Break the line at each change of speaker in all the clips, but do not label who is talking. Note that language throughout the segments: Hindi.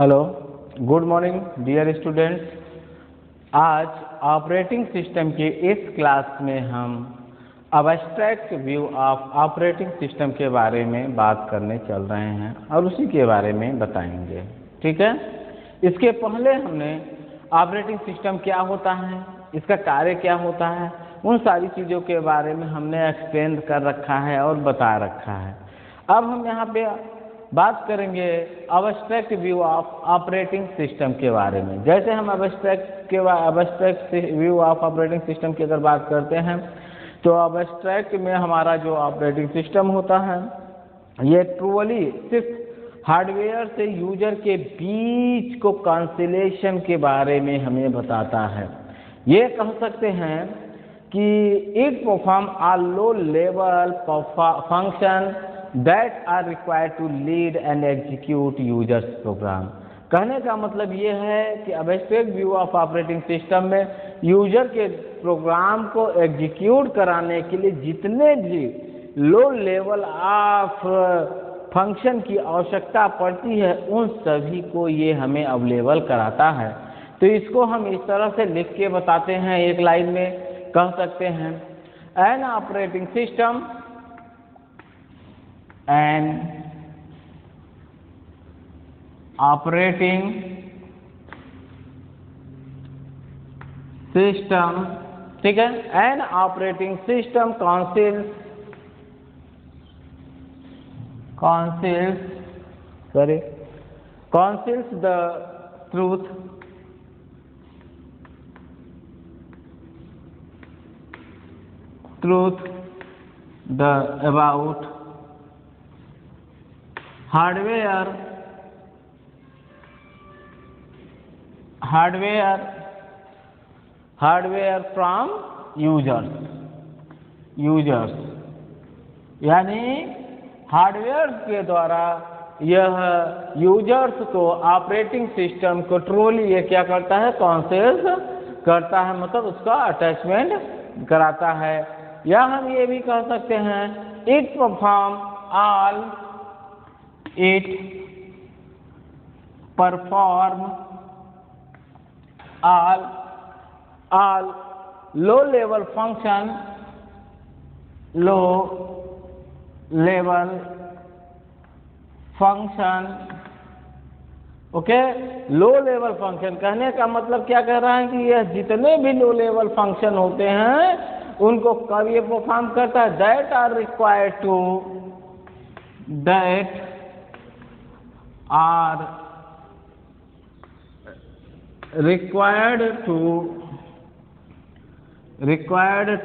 Hello, good morning dear students. आज ऑपरेटिंग सिस्टम के इस क्लास में हम abstract view of operating system के बारे में बात करने चल रहे हैं और उसी के बारे में बताएंगे। ठीक है, इसके पहले हमने ऑपरेटिंग सिस्टम क्या होता है, इसका कार्य क्या होता है, उन सारी चीज़ों के बारे में हमने एक्सप्लेन कर रखा है और बता रखा है। अब हम यहाँ पे बात करेंगे abstract view of operating system के बारे में। जैसे हम abstract view of operating system की अगर बात करते हैं तो अब्स्ट्रैक्ट में हमारा जो ऑपरेटिंग सिस्टम होता है ये ट्रूली सिर्फ हार्डवेयर से यूजर के बीच को कांसिलेशन के बारे में हमें बताता है। ये कह सकते हैं कि it perform all low level function that are required to lead and execute users program। कहने का मतलब ये है कि abstract view of operating system में यूजर के प्रोग्राम को एग्जीक्यूट कराने के लिए जितने भी लो लेवल ऑफ फंक्शन की आवश्यकता पड़ती है उन सभी को ये हमें अवेलेबल कराता है। तो इसको हम इस तरह से लिख के बताते हैं, एक लाइन में कह सकते हैं N operating system an operating system, ठीक है, an operating system conceals the truth about hardware from users, यानी हार्डवेयर के द्वारा यह यूजर्स को ऑपरेटिंग सिस्टम को ट्रूली ये क्या करता है, कॉन्सेल्स करता है, मतलब उसका अटैचमेंट कराता है। या हम ये भी कह सकते हैं it perform all low level function okay. Low level function कहने का मतलब क्या कह रहा है कि यह जितने भी लो लेवल फंक्शन होते हैं उनको कब ये परफॉर्म करता है, that are required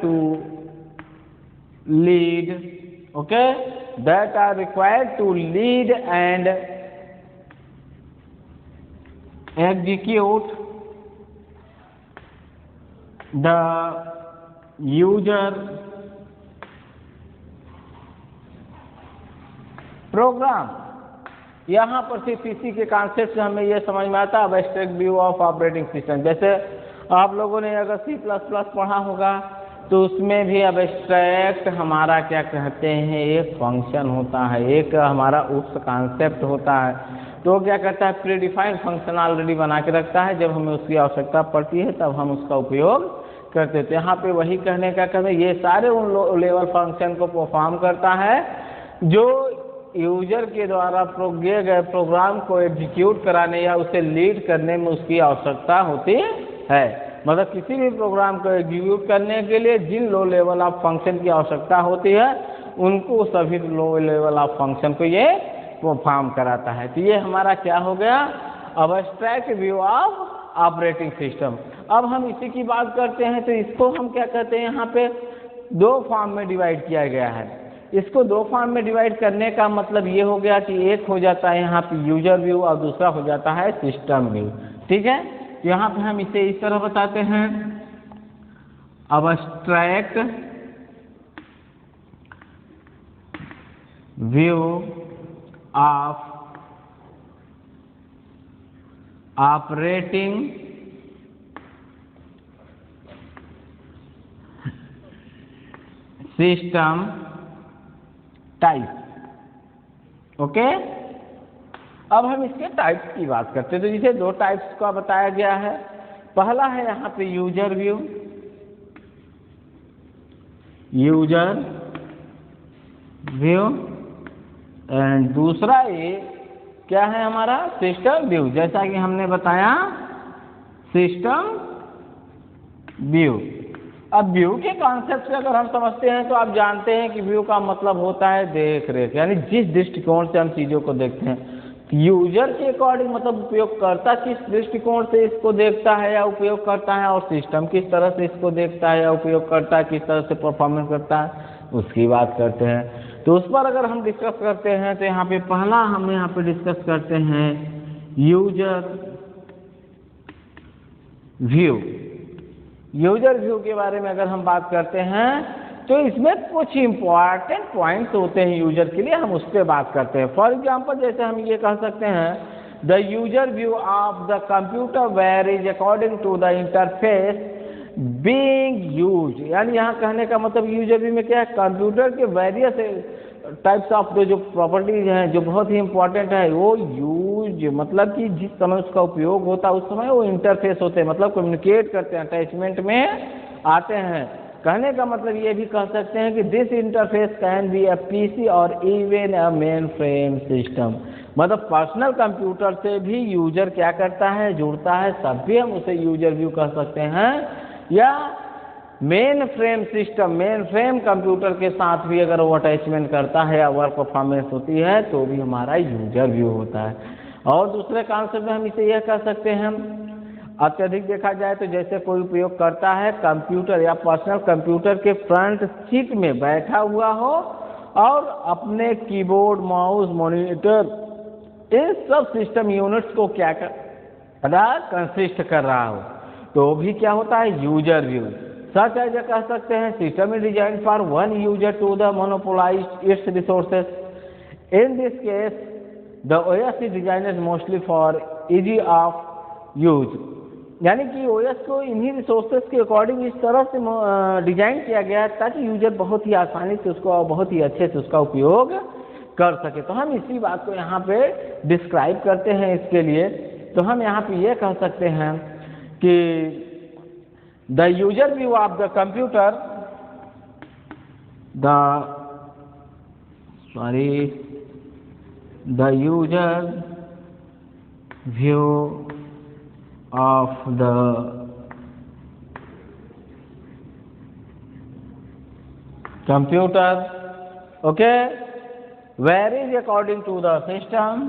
to lead, okay, that are required to lead and execute the user program। यहाँ पर सिर्फ इसी के कॉन्सेप्ट से हमें यह समझ में आता है abstract view of operating system. जैसे आप लोगों ने अगर C++ पढ़ा होगा तो उसमें भी अब्स्ट्रैक्ट हमारा क्या कहते हैं, एक फंक्शन होता है, एक हमारा उस कॉन्सेप्ट होता है। तो क्या करता है, प्रीडिफाइंड फंक्शन ऑलरेडी बना के रखता है, जब हमें उसकी आवश्यकता पड़ती है तब हम उसका उपयोग करते थे। यहाँ पे वही कहने का कहते हैं ये सारे उन लो लेवल फंक्शन को परफॉर्म करता है जो यूजर के द्वारा दिए गए प्रोग्राम को एग्जीक्यूट कराने या उसे लीड करने में उसकी आवश्यकता होती है। मतलब किसी भी प्रोग्राम को एग्जीक्यूट करने के लिए जिन लो लेवल ऑफ फंक्शन की आवश्यकता होती है उनको सभी लो लेवल ऑफ फंक्शन को ये परफॉर्म कराता है। तो ये हमारा क्या हो गया, abstract view of operating system. अब हम इसी की बात करते हैं तो इसको हम क्या कहते हैं, यहाँ पे दो फॉर्म में डिवाइड किया गया है। इसको दो फॉर्म में डिवाइड करने का मतलब ये हो गया कि एक हो जाता है यहाँ पे यूजर व्यू और दूसरा हो जाता है सिस्टम व्यू। ठीक है, तो यहाँ पे हम इसे इस तरह बताते हैं abstract view of operating system type. Okay, अब हम इसके टाइप्स की बात करते हैं। तो जिसे दो टाइप्स का बताया गया है। पहला है यहाँ पे user view, user view, and दूसरा ये क्या है हमारा सिस्टम व्यू। जैसा कि हमने बताया सिस्टम व्यू। अब व्यू के कॉन्सेप्ट से अगर हम समझते हैं तो आप जानते हैं कि व्यू का मतलब होता है देख रेख, यानी जिस दृष्टिकोण से हम चीज़ों को देखते हैं। यूजर के अकॉर्डिंग मतलब उपयोगकर्ता किस दृष्टिकोण से इसको देखता है या उपयोग करता है, और सिस्टम किस तरह से इसको देखता है या उपयोगकर्ता किस तरह से परफॉर्मेंस करता है, उसकी बात करते हैं। तो उस पर अगर हम डिस्कस करते हैं तो यहाँ पे पहला हम यहाँ पे डिस्कस करते हैं यूजर व्यू। यूजर व्यू के बारे में अगर हम बात करते हैं तो इसमें कुछ इंपॉर्टेंट पॉइंट्स होते हैं यूजर के लिए, हम उस पर बात करते हैं। फॉर एग्जांपल जैसे हम ये कह सकते हैं the user view of the computer varies according to the interface being used. यानी यहाँ कहने का मतलब यूजर व्यू में क्या है, कंप्यूटर के वेरियस टाइप्स ऑफ जो प्रॉपर्टीज हैं जो बहुत ही इंपॉर्टेंट है वो यूज, मतलब कि जिस समय उसका उपयोग होता है उस समय वो इंटरफेस होते हैं, मतलब कम्युनिकेट करते हैं, अटैचमेंट में आते हैं। कहने का मतलब ये भी कह सकते हैं कि this interface can be a PC और even a mainframe system. मतलब पर्सनल कंप्यूटर से भी यूजर क्या करता है, जुड़ता है, तब भी हम उसे यूजर व्यू कह सकते हैं। या main frame system, main frame computer के साथ भी अगर वो अटैचमेंट करता है या वर्क परफॉर्मेंस होती है तो भी हमारा यूजर व्यू होता है। और दूसरे कॉन्सेप्ट में हम इसे यह कह सकते हैं, अत्यधिक देखा जाए तो जैसे कोई उपयोग करता है कंप्यूटर या पर्सनल कंप्यूटर के फ्रंट सीट में बैठा हुआ हो और अपने कीबोर्ड, माउस, मॉनिटर इन सब सिस्टम यूनिट्स को क्या कंसिस्ट कर रहा हो, तो भी क्या होता है यूजर व्यू। सच है जो कह सकते हैं system is design for one user to the monopolize its resources. In this case the OS is designed mostly for easy of use. यानी कि ओएस को इन्हीं रिसोर्सेस के अकॉर्डिंग इस तरह से डिजाइन किया गया है ताकि यूजर बहुत ही आसानी से उसको, बहुत ही अच्छे से उसका उपयोग कर सके। तो हम इसी बात को यहाँ पे डिस्क्राइब करते हैं इसके लिए। तो हम यहाँ पे ये कह सकते हैं कि the user view of the computer, the user view of the computer, okay, varies according to the system,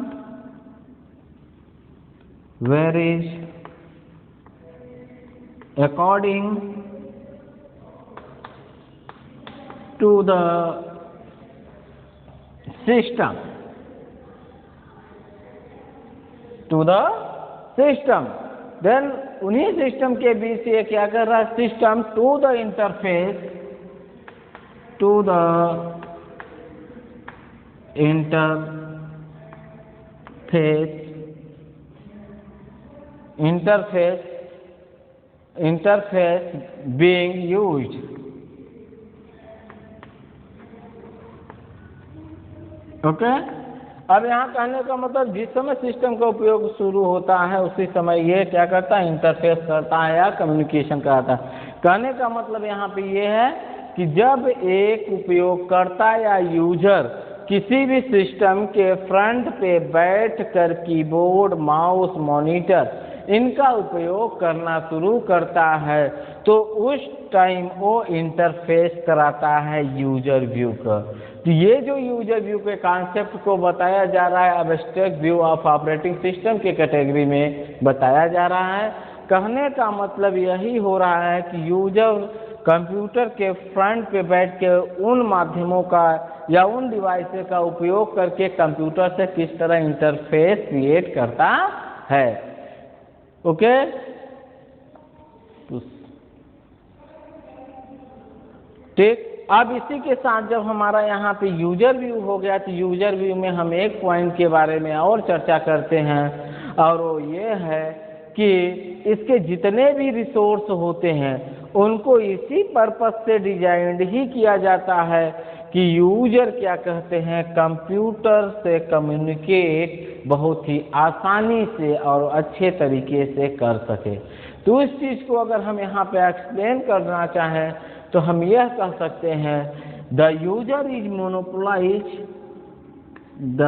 varies according to the system, to the system। Then उन्हीं सिस्टम के बीच से क्या कर रहा है, system to the interface, to the interface being used. Okay. अब यहाँ कहने का मतलब जिस समय सिस्टम का उपयोग शुरू होता है उसी समय ये क्या करता है, इंटरफेस करता है या कम्युनिकेशन कराता है। कहने का मतलब यहाँ पे ये है कि जब एक उपयोगकर्ता या यूजर किसी भी सिस्टम के फ्रंट पे बैठकर कीबोर्ड, माउस, मॉनिटर इनका उपयोग करना शुरू करता है तो उस टाइम वो इंटरफेस कराता है यूजर व्यू का। तो ये जो यूजर व्यू के कॉन्सेप्ट को बताया जा रहा है abstract view of operating system के कैटेगरी में बताया जा रहा है। कहने का मतलब यही हो रहा है कि यूजर कंप्यूटर के फ्रंट पे बैठ के उन माध्यमों का या उन डिवाइसेस का उपयोग करके कंप्यूटर से किस तरह इंटरफेस क्रिएट करता है। ओके। ठीक। अब इसी के साथ जब हमारा यहाँ पे यूजर व्यू हो गया तो यूजर व्यू में हम एक पॉइंट के बारे में और चर्चा करते हैं और वो ये है कि इसके जितने भी रिसोर्स होते हैं उनको इसी पर्पस से डिजाइंड ही किया जाता है कि यूजर क्या कहते हैं, कंप्यूटर से कम्युनिकेट बहुत ही आसानी से और अच्छे तरीके से कर सके। तो इस चीज़ को अगर हम यहाँ पे एक्सप्लेन करना चाहें तो हम यह कह सकते हैं the user is monopolise, the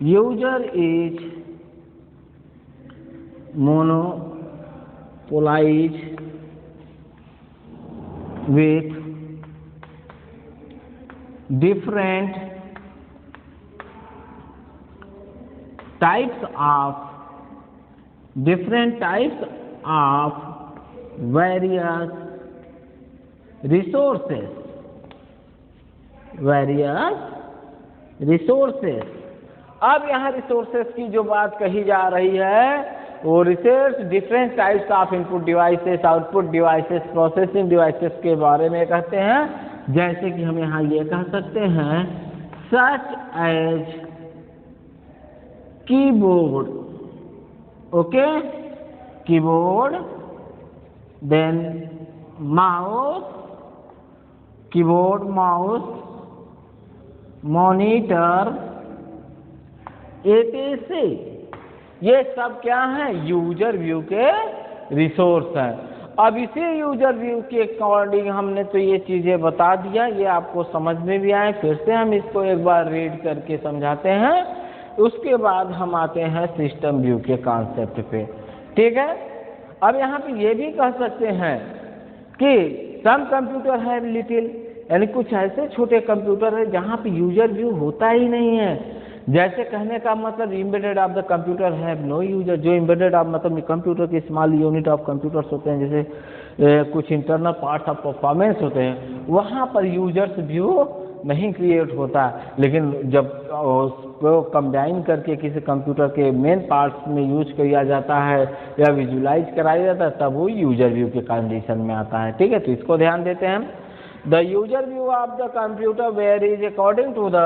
user is monopolise with different types of various resources, अब यहाँ रिसोर्सेस की जो बात कही जा रही है वो resource different types of input devices, output devices, processing devices के बारे में कहते हैं। जैसे कि हम यहाँ ये कह सकते हैं such as keyboard, okay, keyboard, then mouse, keyboard, mouse, monitor, etc। ये सब क्या है, यूजर व्यू के रिसोर्स हैं। अब इसी यूजर व्यू के अकॉर्डिंग हमने तो ये चीज़ें बता दिया, ये आपको समझ में भी आए। फिर से हम इसको एक बार रीड करके समझाते हैं, उसके बाद हम आते हैं सिस्टम व्यू के कॉन्सेप्ट पे, ठीक है। अब यहाँ पे ये भी कह सकते हैं कि सम कंप्यूटर है लिटिल, यानी कुछ ऐसे छोटे कंप्यूटर है जहाँ पे यूजर व्यू होता ही नहीं है। जैसे कहने का मतलब embedded of the computer have no user, जो एम्बेडेड ऑफ मतलब कंप्यूटर के स्मॉल यूनिट ऑफ कंप्यूटर्स होते हैं, जैसे कुछ इंटरनल पार्ट्स ऑफ परफॉर्मेंस होते हैं, वहाँ पर यूजर्स व्यू नहीं क्रिएट होता। लेकिन जब उसको कंबाइन करके किसी कंप्यूटर के मेन पार्ट्स में यूज किया जाता है या विजुलाइज कराया जाता है, तब वो यूजर व्यू के कंडीशन में आता है, ठीक है। तो इसको ध्यान देते हैं। The user view of the computer where is according to the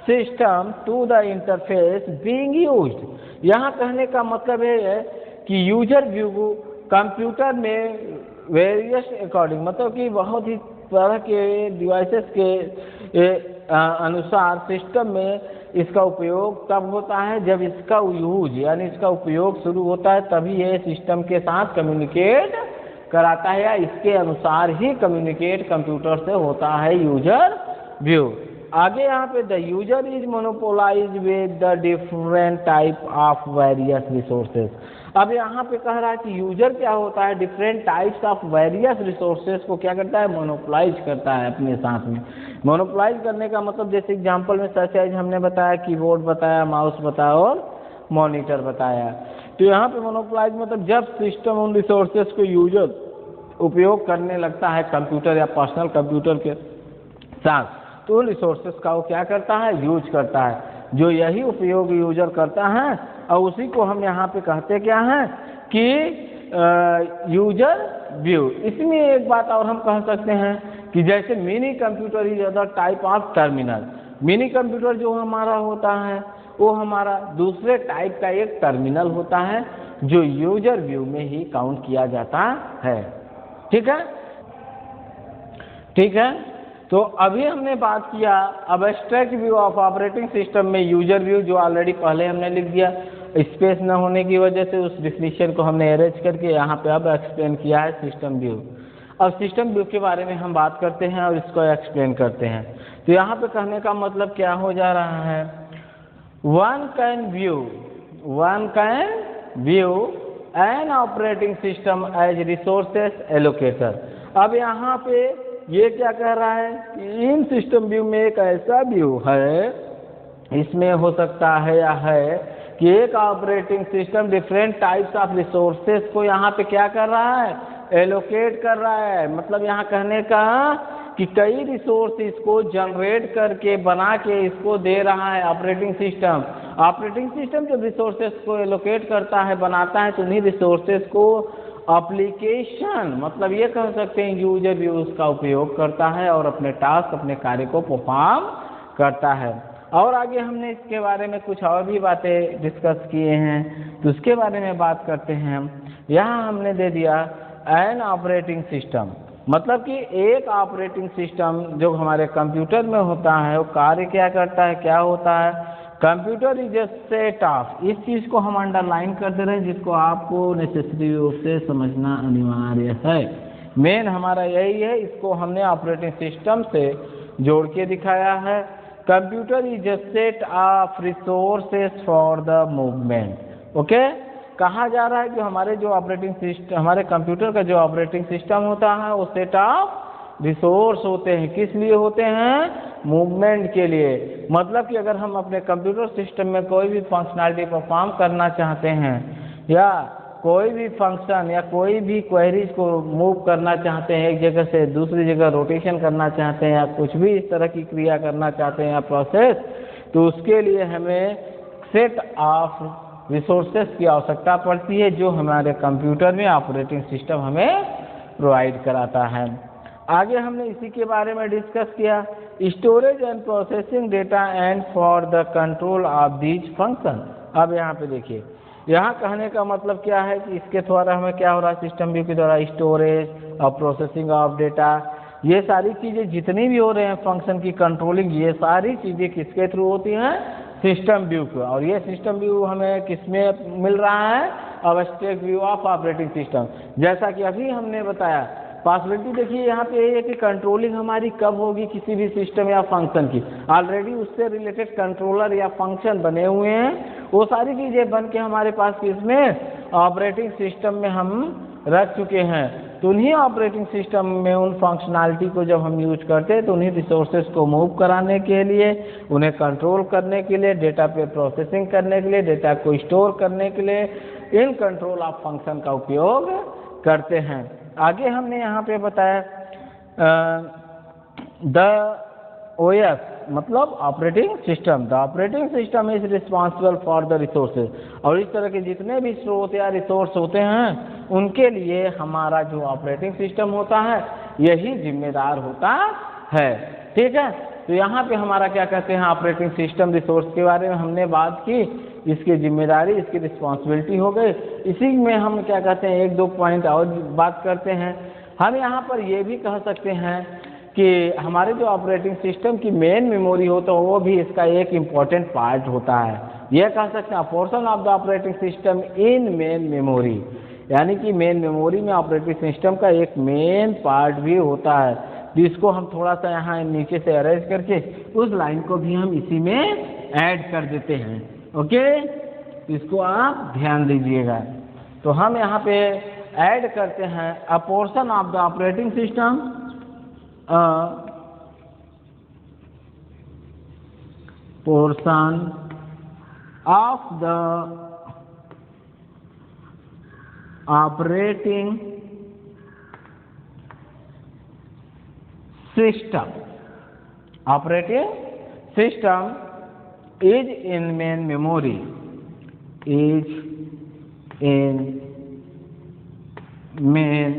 system to the interface being used. यहाँ कहने का मतलब है कि यूजर व्यू कंप्यूटर में वेरियस अकॉर्डिंग, मतलब कि बहुत ही तरह के डिवाइसेस के अनुसार सिस्टम में इसका उपयोग तब होता है जब इसका यूज यानी इसका उपयोग शुरू होता है, तभी ये सिस्टम के साथ कम्युनिकेट कराता है या इसके अनुसार ही कम्युनिकेट कंप्यूटर से होता है यूजर व्यू। आगे यहाँ पे the user is monopolise with the different type of various resources. अब यहाँ पे कह रहा है कि यूजर क्या होता है, different types of various resources को क्या करता है, मोनोपोलाइज करता है अपने साथ में। मोनोपोलाइज करने का मतलब जैसे एग्जांपल में सच एज हमने बताया, कीबोर्ड बताया, माउस बताया और मॉनिटर बताया। तो यहाँ पे मोनोपोलाइज मतलब जब सिस्टम उन रिसोर्सेज को यूजर उपयोग करने लगता है कंप्यूटर या पर्सनल कंप्यूटर के साथ, तो उन रिसोर्सेज का वो क्या करता है, यूज करता है। जो यही उपयोग यूजर करता है और उसी को हम यहाँ पे कहते क्या हैं कि यूजर व्यू। इसमें एक बात और हम कह सकते हैं कि जैसे mini computer is other type of terminal. Mini computer जो हमारा होता है वो हमारा दूसरे टाइप का एक टर्मिनल होता है जो यूजर व्यू में ही काउंट किया जाता है, ठीक है, ठीक है। तो अभी हमने बात किया abstract view of operating system में यूजर व्यू, जो ऑलरेडी पहले हमने लिख दिया। स्पेस न होने की वजह से उस डिफिनीशन को हमने अरेंज करके यहाँ पे अब एक्सप्लेन किया है सिस्टम व्यू। अब सिस्टम व्यू के बारे में हम बात करते हैं और इसको एक्सप्लेन करते हैं। तो यहाँ पे कहने का मतलब क्या हो जा रहा है, one can view an operating system as resources allocator. अब यहाँ पे ये क्या कह रहा है कि इन सिस्टम व्यू में एक ऐसा व्यू है, इसमें हो सकता है या है कि एक operating system different types of resources को यहाँ पे क्या कर रहा है, एलोकेट कर रहा है। मतलब यहाँ कहने का कि कई रिसोर्स इसको जनरेट करके बना के इसको दे रहा है ऑपरेटिंग सिस्टम। ऑपरेटिंग सिस्टम जब रिसोर्सेज को एलोकेट करता है, बनाता है, तो उन्हीं रिसोर्सेज को एप्लीकेशन मतलब ये कह सकते हैं यूजर भी उसका उपयोग करता है और अपने टास्क, अपने कार्य को परफॉर्म करता है। और आगे हमने इसके बारे में कुछ और भी बातें डिस्कस किए हैं, तो उसके बारे में बात करते हैं। यहाँ हमने दे दिया एन ऑपरेटिंग सिस्टम। मतलब कि एक ऑपरेटिंग सिस्टम जो हमारे कंप्यूटर में होता है वो कार्य क्या करता है, क्या होता है। Computer is a set of, इस चीज़ को हम अंडरलाइन कर दे रहे हैं जिसको आपको नेसेसरी रूप से समझना अनिवार्य है। मेन हमारा यही है, इसको हमने ऑपरेटिंग सिस्टम से जोड़ के दिखाया है। Computer is a set of resources for the movement. Okay, कहा जा रहा है कि हमारे जो ऑपरेटिंग सिस्टम, हमारे कंप्यूटर का जो ऑपरेटिंग सिस्टम होता है वो सेट ऑफ रिसोर्स होते हैं। किस लिए होते हैं? मूवमेंट के लिए। मतलब कि अगर हम अपने कंप्यूटर सिस्टम में कोई भी फंक्शनैलिटी परफॉर्म करना चाहते हैं या कोई भी फंक्शन या कोई भी क्वेरीज को मूव करना चाहते हैं, एक जगह से दूसरी जगह रोटेशन करना चाहते हैं या कुछ भी इस तरह की क्रिया करना चाहते हैं या प्रोसेस, तो उसके लिए हमें सेट ऑफ रिसोर्सेस की आवश्यकता पड़ती है जो हमारे कंप्यूटर में ऑपरेटिंग सिस्टम हमें प्रोवाइड कराता है। आगे हमने इसी के बारे में डिस्कस किया, storage and processing data and for the control of these function. अब यहाँ पे देखिए, यहाँ कहने का मतलब क्या है कि इसके द्वारा हमें क्या हो रहा है, सिस्टम व्यू के द्वारा स्टोरेज और प्रोसेसिंग ऑफ डेटा, ये सारी चीज़ें जितनी भी हो रहे हैं फंक्शन की कंट्रोलिंग, ये सारी चीज़ें किसके थ्रू होती हैं? सिस्टम व्यू को। और ये सिस्टम व्यू हमें किसमें मिल रहा है? Abstract view of operating system. जैसा कि अभी हमने बताया, पॉसिबिलिटी देखिए यहाँ पे ये है कि कंट्रोलिंग हमारी कब होगी किसी भी सिस्टम या फंक्शन की। ऑलरेडी उससे रिलेटेड कंट्रोलर या फंक्शन बने हुए हैं, वो सारी चीज़ें बन के हमारे पास इसमें ऑपरेटिंग सिस्टम में हम रख चुके हैं। तो उन्हीं ऑपरेटिंग सिस्टम में उन फंक्शनैलिटी को जब हम यूज करते हैं तो उन्हीं रिसोर्सेज को मूव कराने के लिए, उन्हें कंट्रोल करने के लिए, डेटा पे प्रोसेसिंग करने के लिए, डेटा को स्टोर करने के लिए इन कंट्रोल ऑफ फंक्शन का उपयोग करते हैं। आगे हमने यहाँ पे बताया द OS मतलब operating system, the operating system is responsible for the resources. और इस तरह के जितने भी स्रोत या रिसोर्स होते हैं उनके लिए हमारा जो ऑपरेटिंग सिस्टम होता है यही जिम्मेदार होता है। ठीक है, तो यहाँ पे हमारा क्या कहते हैं, ऑपरेटिंग सिस्टम रिसोर्स के बारे में हमने बात की, इसकी जिम्मेदारी, इसकी रिस्पॉन्सिबिलिटी हो गई। इसी में हम क्या कहते हैं, एक दो पॉइंट और बात करते हैं। हम यहाँ पर ये भी कह सकते हैं कि हमारे जो ऑपरेटिंग सिस्टम की मेन मेमोरी होता है वो भी इसका एक इम्पॉर्टेंट पार्ट होता है। यह कह सकते हैं portion of the operating system in main memory, यानी कि मेन मेमोरी में ऑपरेटिंग सिस्टम का एक मेन पार्ट भी होता है, जिसको हम थोड़ा सा यहाँ नीचे से अरेंज करके उस लाइन को भी हम इसी में ऐड कर देते हैं। ओके, इसको आप ध्यान दीजिएगा। तो हम यहाँ पे ऐड करते हैं अ portion of the operating system, portion of the operating system is in main memory, is in main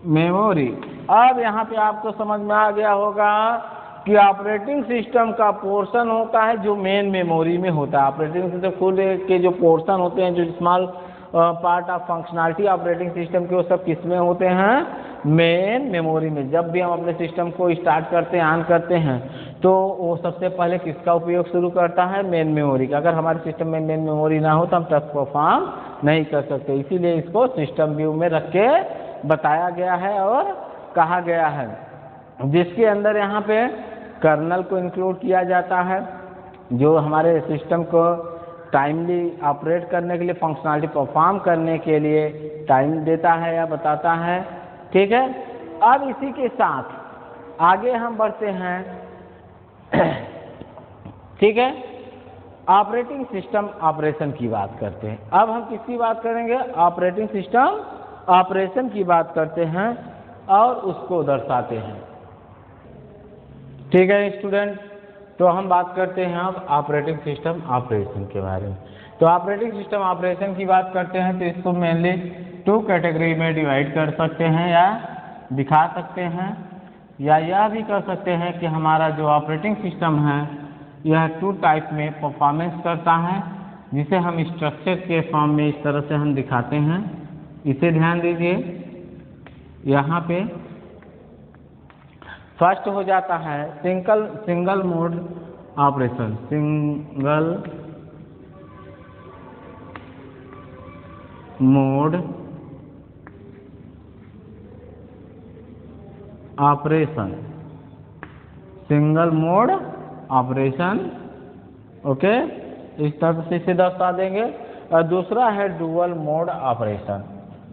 memory. अब यहाँ पे आपको समझ में आ गया होगा कि ऑपरेटिंग सिस्टम का पोर्शन होता है जो मेन मेमोरी में होता है। ऑपरेटिंग सिस्टम खुद के जो पोर्शन होते हैं, जो small part of functionality operating system के, वो सब किस में होते हैं? मेन मेमोरी में। जब भी हम अपने सिस्टम को स्टार्ट करते हैं, ऑन करते हैं, तो वो सबसे पहले किसका उपयोग शुरू करता है? मेन मेमोरी का। अगर हमारे सिस्टम में मेन मेमोरी ना हो तो हम टास्क परफॉर्म नहीं कर सकते। इसीलिए इसको सिस्टम व्यू में रख के बताया गया है और कहा गया है, जिसके अंदर यहाँ पे कर्नल को इंक्लूड किया जाता है, जो हमारे सिस्टम को टाइमली ऑपरेट करने के लिए, फंक्शनैलिटी परफॉर्म करने के लिए टाइम देता है या बताता है। ठीक है, अब इसी के साथ आगे हम बढ़ते हैं। ठीक है, ऑपरेटिंग सिस्टम ऑपरेशन की बात करते हैं। अब हम किसकी बात करेंगे? ऑपरेटिंग सिस्टम ऑपरेशन की बात करते हैं और उसको दर्शाते हैं। ठीक है स्टूडेंट, तो हम बात करते हैं अब ऑपरेटिंग सिस्टम ऑपरेशन के बारे में। तो ऑपरेटिंग सिस्टम ऑपरेशन की बात करते हैं तो इसको मेनली टू कैटेगरी में डिवाइड कर सकते हैं या दिखा सकते हैं, या यह भी कर सकते हैं कि हमारा जो ऑपरेटिंग सिस्टम है यह टू टाइप में परफॉर्मेंस करता है, जिसे हम स्ट्रक्चर के फॉर्म में इस तरह से हम दिखाते हैं। इसे ध्यान दीजिए, यहाँ पे फर्स्ट हो जाता है single mode operation, single mode operation, single mode operation, okay, इस तरह से इसे दर्शा देंगे। और दूसरा है डुअल मोड ऑपरेशन,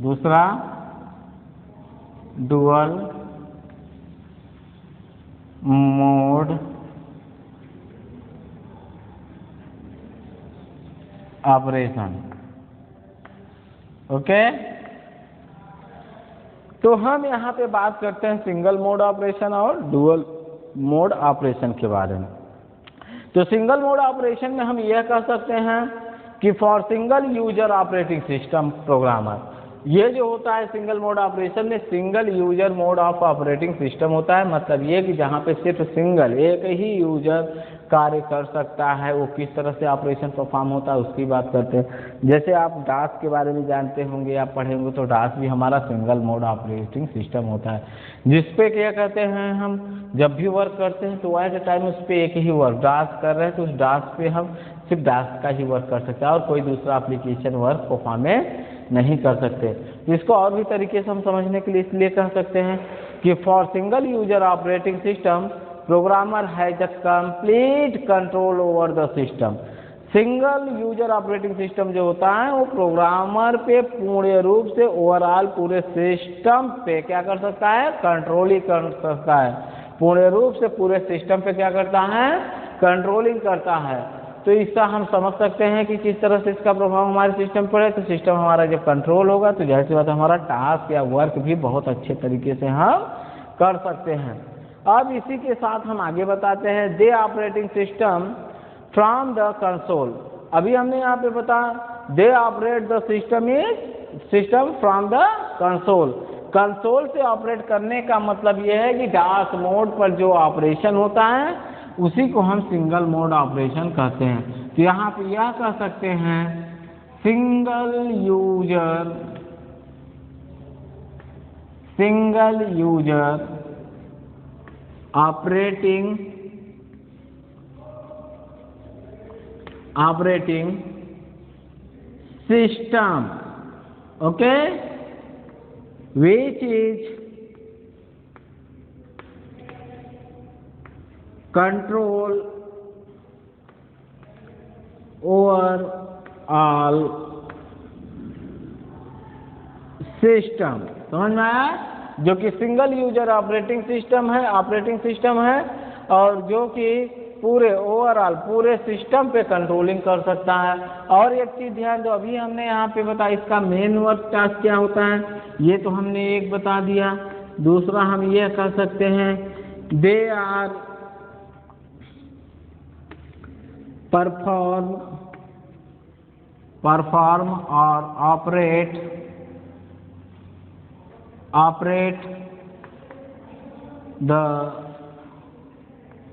दूसरा डुअल मोड ऑपरेशन, ओके। तो हम यहाँ पे बात करते हैं सिंगल मोड ऑपरेशन और डुअल मोड ऑपरेशन के बारे में। तो सिंगल मोड ऑपरेशन में हम यह कह सकते हैं कि for single user operating system programmer, ये जो होता है सिंगल मोड ऑपरेशन में single user mode of operating system होता है। मतलब ये कि जहाँ पे सिर्फ सिंगल एक ही यूजर कार्य कर सकता है, वो किस तरह से ऑपरेशन परफॉर्म होता है उसकी बात करते हैं। जैसे आप डास के बारे में जानते होंगे, आप पढ़े होंगे, तो डास भी हमारा सिंगल मोड ऑपरेटिंग सिस्टम होता है, जिसपे क्या कहते हैं, हम जब भी वर्क करते हैं तो एट ए टाइम उस पर एक ही वर्क डास कर रहे हैं तो उस डास पे हम सिर्फ डास का ही वर्क कर सकते हैं और कोई दूसरा एप्लीकेशन वर्क परफॉर्म नहीं कर सकते। इसको और भी तरीके से हम समझने के लिए इसलिए कह सकते हैं कि for single user operating system programmer has a complete control over the system. Single user operating system जो होता है वो प्रोग्रामर पे पूर्ण रूप से ओवरऑल पूरे सिस्टम पे क्या कर सकता है, कंट्रोलिंग कर सकता है। पूर्ण रूप से पूरे सिस्टम पे क्या करता है, कंट्रोलिंग करता है। तो इसका हम समझ सकते हैं कि किस तरह से इसका प्रभाव हमारे सिस्टम पर है। तो सिस्टम हमारा जब कंट्रोल होगा तो जाहिर सी बात है हमारा टास्क या वर्क भी बहुत अच्छे तरीके से हम कर सकते हैं। अब इसी के साथ हम आगे बताते हैं they operating system from the console. अभी हमने यहाँ पे बताया they operate the system from the console. Console से ऑपरेट करने का मतलब यह है कि डास मोड पर जो ऑपरेशन होता है उसी को हम सिंगल मोड ऑपरेशन कहते हैं। तो यहाँ पे यह कह सकते हैं single user operating system, okay, which is control over all system. समझ में आया? जो कि सिंगल यूजर ऑपरेटिंग सिस्टम है और जो कि पूरे ओवरऑल पूरे सिस्टम पे कंट्रोलिंग कर सकता है। और एक चीज ध्यान दो, अभी हमने यहाँ पे बताया इसका मेन वर्क टास्क क्या होता है, ये तो हमने एक बता दिया। दूसरा हम ये कह सकते हैं दे आर परफॉर्म और operate the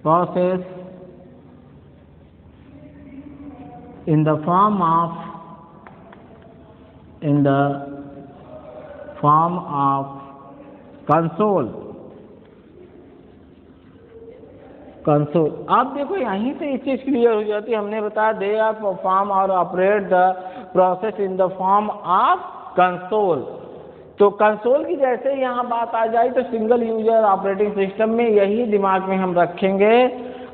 process in the form of console. अब देखो यहीं से एक चीज क्लियर हो जाती है। हमने बताया दे आर परफॉर्म और operate the process in the form of console. तो कंसोल की जैसे यहाँ बात आ जाए तो सिंगल यूजर ऑपरेटिंग सिस्टम में यही दिमाग में हम रखेंगे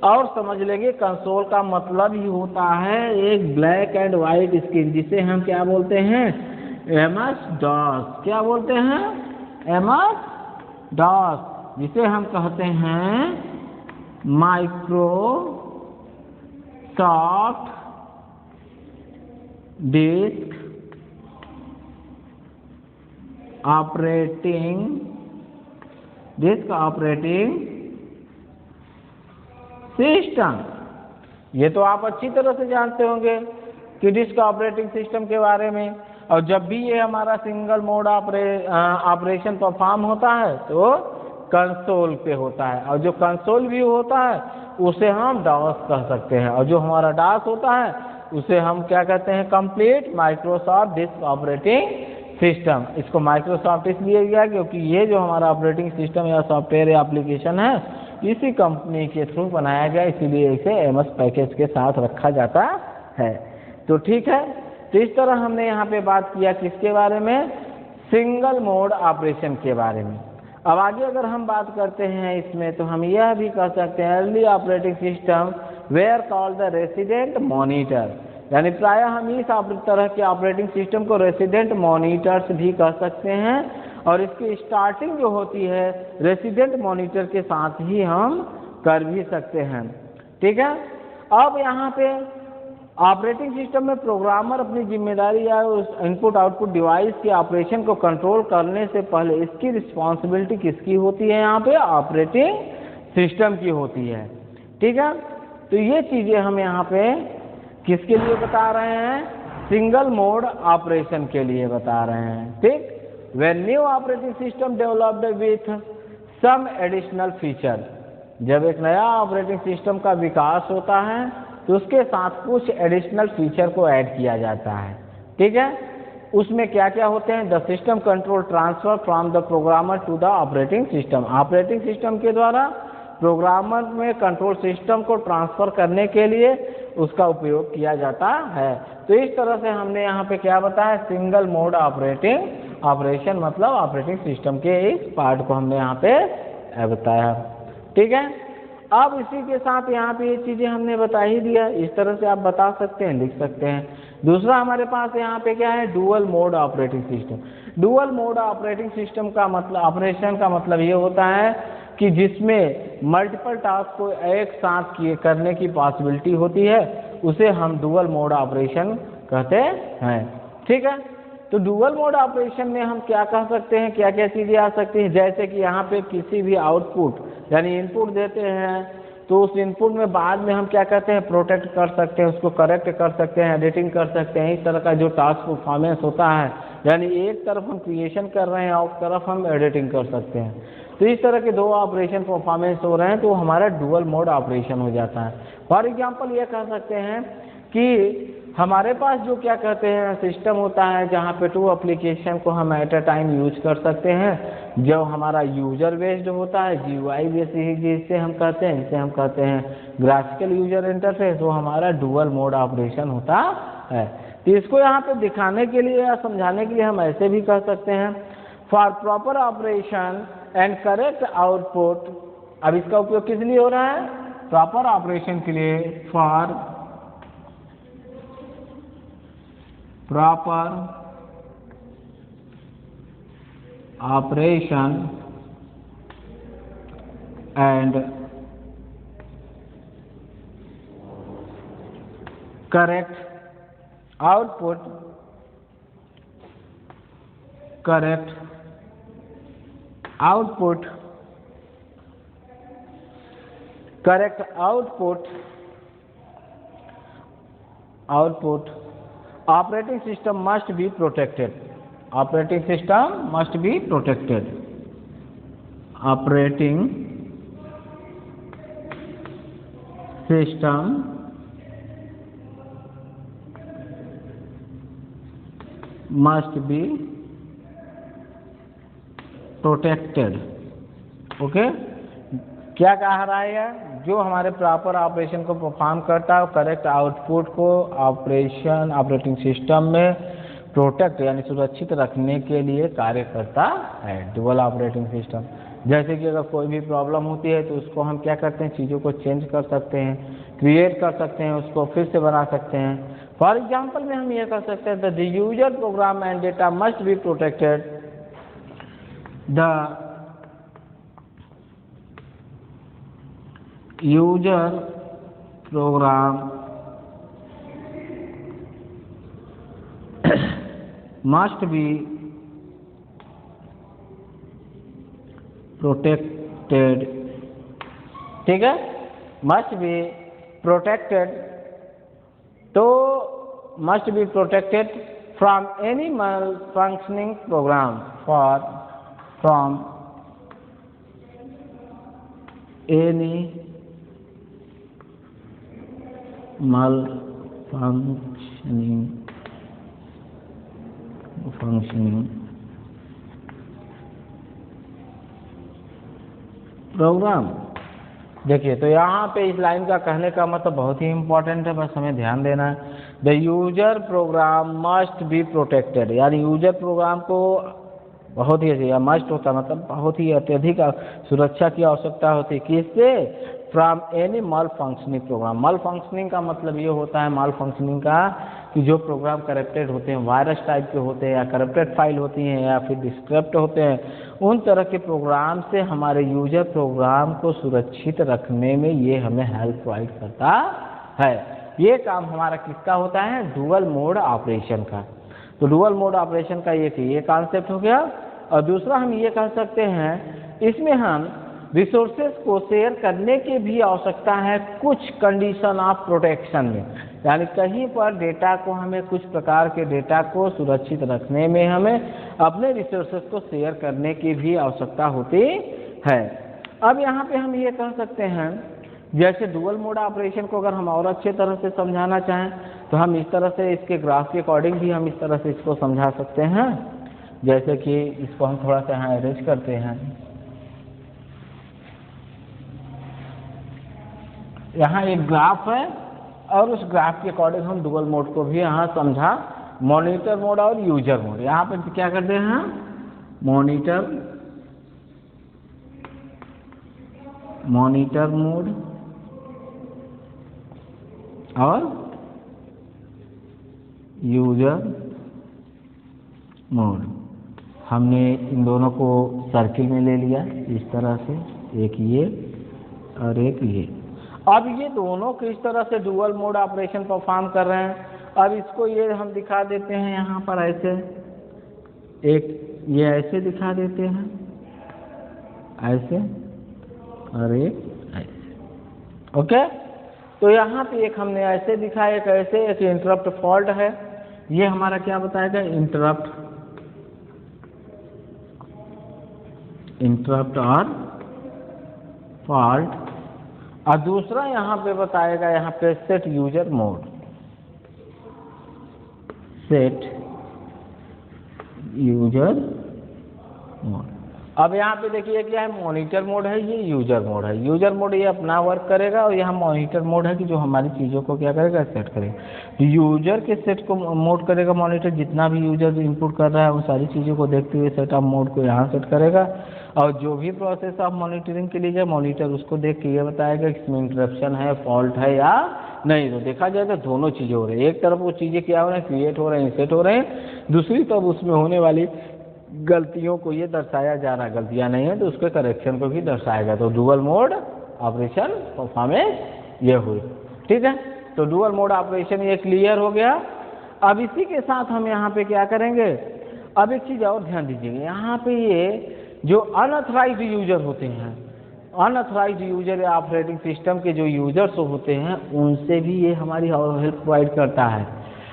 और समझ लेंगे कंसोल का मतलब ही होता है एक ब्लैक एंड वाइट स्क्रीन, जिसे हम क्या बोलते हैं, एमएस डॉस। क्या बोलते हैं, एमएस डॉस, जिसे हम कहते हैं माइक्रोसॉफ्ट डिस्क ऑपरेटिंग सिस्टम। ये तो आप अच्छी तरह से जानते होंगे कि डिस्क ऑपरेटिंग सिस्टम के बारे में। और जब भी ये हमारा सिंगल मोड ऑपरेशन परफॉर्म होता है तो कंसोल पे होता है, और जो कंसोल व्यू होता है उसे हम डॉस कह सकते हैं, और जो हमारा डॉस होता है उसे हम क्या कहते हैं, complete Microsoft disk operating system, इसको माइक्रोसॉफ्ट इसलिए दिया क्योंकि ये जो हमारा ऑपरेटिंग सिस्टम या सॉफ्टवेयर या एप्लीकेशन है इसी कंपनी के थ्रू बनाया गया, इसीलिए इसे एमएस पैकेज के साथ रखा जाता है। तो ठीक है, तो इस तरह हमने यहाँ पे बात किया किसके बारे में, सिंगल मोड ऑपरेशन के बारे में। अब आगे अगर हम बात करते हैं इसमें तो हम यह भी कह सकते हैं early operating system where called the resident monitor, यानी प्रायः हम इस तरह के ऑपरेटिंग सिस्टम को रेसिडेंट मॉनिटर्स भी कह सकते हैं, और इसकी स्टार्टिंग जो होती है रेसिडेंट मॉनिटर के साथ ही हम कर भी सकते हैं। ठीक है, अब यहाँ पे ऑपरेटिंग सिस्टम में प्रोग्रामर अपनी जिम्मेदारी या उस इनपुट आउटपुट डिवाइस के ऑपरेशन को कंट्रोल करने से पहले इसकी रिस्पॉन्सिबिलिटी किसकी होती है, यहाँ पे ऑपरेटिंग सिस्टम की होती है। ठीक है, तो ये चीज़ें हम यहाँ पे किसके लिए बता रहे हैं, सिंगल मोड ऑपरेशन के लिए बता रहे हैं। ठीक, when new operating system developed with some additional feature, जब एक नया ऑपरेटिंग सिस्टम का विकास होता है तो उसके साथ कुछ एडिशनल फीचर को ऐड किया जाता है। ठीक है, उसमें क्या क्या होते हैं, the system control transfer from the programmer to the operating system, operating system के द्वारा प्रोग्रामर में कंट्रोल सिस्टम को ट्रांसफर करने के लिए उसका उपयोग किया जाता है। तो इस तरह से हमने यहाँ पे क्या बताया, सिंगल मोड ऑपरेशन मतलब ऑपरेटिंग सिस्टम के इस पार्ट को हमने यहाँ पे बताया। ठीक है, अब इसी के साथ यहाँ पे ये चीज़ें हमने बता ही दिया, इस तरह से आप बता सकते हैं, लिख सकते हैं। दूसरा हमारे पास यहाँ पे क्या है, dual mode operating system. Dual mode operating system का मतलब, ऑपरेशन का मतलब ये होता है कि जिसमें मल्टीपल टास्क को एक साथ करने की पॉसिबिलिटी होती है, उसे हम डुअल मोड ऑपरेशन कहते हैं। ठीक है, तो डुअल मोड ऑपरेशन में हम क्या कह सकते हैं, क्या क्या चीज़ें आ सकती हैं, जैसे कि यहाँ पे किसी भी आउटपुट यानी इनपुट देते हैं तो उस इनपुट में बाद में हम क्या कहते हैं, प्रोटेक्ट कर सकते हैं, उसको करेक्ट कर सकते हैं, एडिटिंग कर सकते हैं। इस तरह का जो टास्क परफॉर्मेंस होता है, यानी एक तरफ हम क्रिएशन कर रहे हैं और उस तरफ हम एडिटिंग कर सकते हैं, तो इस तरह के दो ऑपरेशन परफॉर्मेंस हो रहे हैं तो हमारा डुअल मोड ऑपरेशन हो जाता है। फॉर एग्जांपल ये कह सकते हैं कि हमारे पास जो क्या कहते हैं सिस्टम होता है जहाँ पे टू एप्लीकेशन को हम एट अ टाइम यूज कर सकते हैं। जो हमारा यूजर बेस्ड होता है, GUI बेसिक जिससे हम कहते हैं, जिसे हम कहते हैं ग्राफिकल यूजर इंटरफेस, वो हमारा डुअल मोड ऑपरेशन होता है। तो इसको यहाँ पे दिखाने के लिए या समझाने के लिए हम ऐसे भी कह सकते हैं, for proper operation and correct output. अब इसका उपयोग किस लिए हो रहा है, प्रॉपर ऑपरेशन के लिए, for proper operation and correct output, correct output, correct output operating system must be protected, operating system must be protected, operating system must be protected। Okay, क्या कह रहा है, जो हमारे प्रॉपर ऑपरेशन को परफॉर्म करता है, करेक्ट आउटपुट को ऑपरेटिंग सिस्टम में प्रोटेक्ट यानी सुरक्षित रखने के लिए कार्य करता है डुअल ऑपरेटिंग सिस्टम। जैसे कि अगर कोई भी प्रॉब्लम होती है तो उसको हम क्या करते हैं, चीज़ों को चेंज कर सकते हैं, क्रिएट कर सकते हैं, उसको फिर से बना सकते हैं। फॉर एग्जाम्पल में हम ये कर सकते हैं, the user program and data must be protected, the user program must be protected। ठीक है, must be protected, तो must be protected from any malfunctioning program, from any malfunctioning functioning program. देखिए तो यहाँ पे इस लाइन का कहने का मतलब बहुत ही इम्पोर्टेंट है, बस हमें ध्यान देना है। The user program must be protected, यानी यूजर प्रोग्राम को बहुत ही मस्ट होता मतलब बहुत ही अत्यधिक सुरक्षा की आवश्यकता होती है। किससे? फ्रॉम एनी मल फंक्शनिंग प्रोग्राम। मल फंक्शनिंग का मतलब ये होता है, मल फंक्शनिंग का कि जो प्रोग्राम करप्टेड होते हैं, वायरस टाइप के होते हैं, या करप्टेड फाइल होती हैं, या फिर डिस्क्रिप्ट होते हैं, उन तरह के प्रोग्राम से हमारे यूजर प्रोग्राम को सुरक्षित रखने में ये हमें हेल्प प्रोवाइड करता है। ये काम हमारा किसका होता है? डुअल मोड ऑपरेशन का। तो डुअल मोड ऑपरेशन का ये कॉन्सेप्ट हो गया। और दूसरा हम ये कह सकते हैं, इसमें हम रिसोर्सेज को शेयर करने की भी आवश्यकता है कुछ कंडीशन ऑफ प्रोटेक्शन में, यानी कहीं पर डेटा को हमें कुछ प्रकार के डेटा को सुरक्षित रखने में हमें अपने रिसोर्सेज को शेयर करने की भी आवश्यकता होती है। अब यहाँ पे हम ये कह सकते हैं, जैसे डुअल मोड ऑपरेशन को अगर हम और अच्छे तरह से समझाना चाहें तो हम इस तरह से इसके ग्राफ के अकॉर्डिंग भी हम इस तरह से इसको समझा सकते हैं। जैसे कि इसको हम थोड़ा सा यहाँ अरेंज करते हैं। यहाँ एक ग्राफ है और उस ग्राफ के अकॉर्डिंग हम डुअल मोड को भी यहाँ समझा, मॉनिटर मोड और यूजर मोड। यहाँ पे क्या करते हैं? मॉनिटर मोड और यूजर मोड। हमने इन दोनों को सर्किल में ले लिया इस तरह से, एक ये और एक ये। अब ये दोनों किस तरह से डुअल मोड ऑपरेशन परफॉर्म कर रहे हैं, अब इसको ये हम दिखा देते हैं यहाँ पर ऐसे, एक ये ऐसे दिखा देते हैं, ऐसे और एक ऐसे। ओके, तो यहाँ पे एक हमने ऐसे दिखाया, एक ऐसे, एक इंटरप्ट फॉल्ट है। ये हमारा क्या बताएगा? इंटरप्ट और फॉल्ट। और दूसरा यहाँ पे बताएगा, यहाँ पे set user mode, set user mode. अब यहाँ पे देखिए क्या है, मॉनिटर मोड है, ये यूजर मोड है। यूजर मोड ये अपना वर्क करेगा और यहाँ मॉनिटर मोड है कि जो हमारी चीज़ों को क्या करेगा? सेट करेगा। यूजर के सेट को मोड करेगा मॉनिटर, जितना भी यूजर इनपुट कर रहा है उन सारी चीज़ों को देखते हुए सेटअप मोड को यहाँ सेट करेगा। और जो भी प्रोसेस आप मॉनिटरिंग के लिए जाए, मॉनिटर उसको देख के ये बताएगा कि इसमें इंटरप्शन है, फॉल्ट है या नहीं। तो देखा जाए तो दोनों चीज़ें हो रही है, एक तरफ वो चीज़ें क्या हो रही हैं? क्रिएट हो रहे हैं, सेट हो रहे हैं। दूसरी तरफ उसमें होने वाली गलतियों को ये दर्शाया जा रहा है, गलतियां नहीं है तो उसके करेक्शन को भी दर्शाएगा। तो डुअल मोड ऑपरेशन परफॉर्मेंस ये हुई। ठीक है, तो डुअल मोड ऑपरेशन ये क्लियर हो गया। अब इसी के साथ हम यहाँ पे क्या करेंगे, अब एक चीज़ और ध्यान दीजिएगा, यहाँ पे ये जो अनऑथराइज्ड यूजर होते हैं, अनऑथराइज्ड यूजर या ऑपरेटिंग सिस्टम के जो यूजर्स होते हैं, उनसे भी ये हमारी हेल्प प्रोवाइड करता है।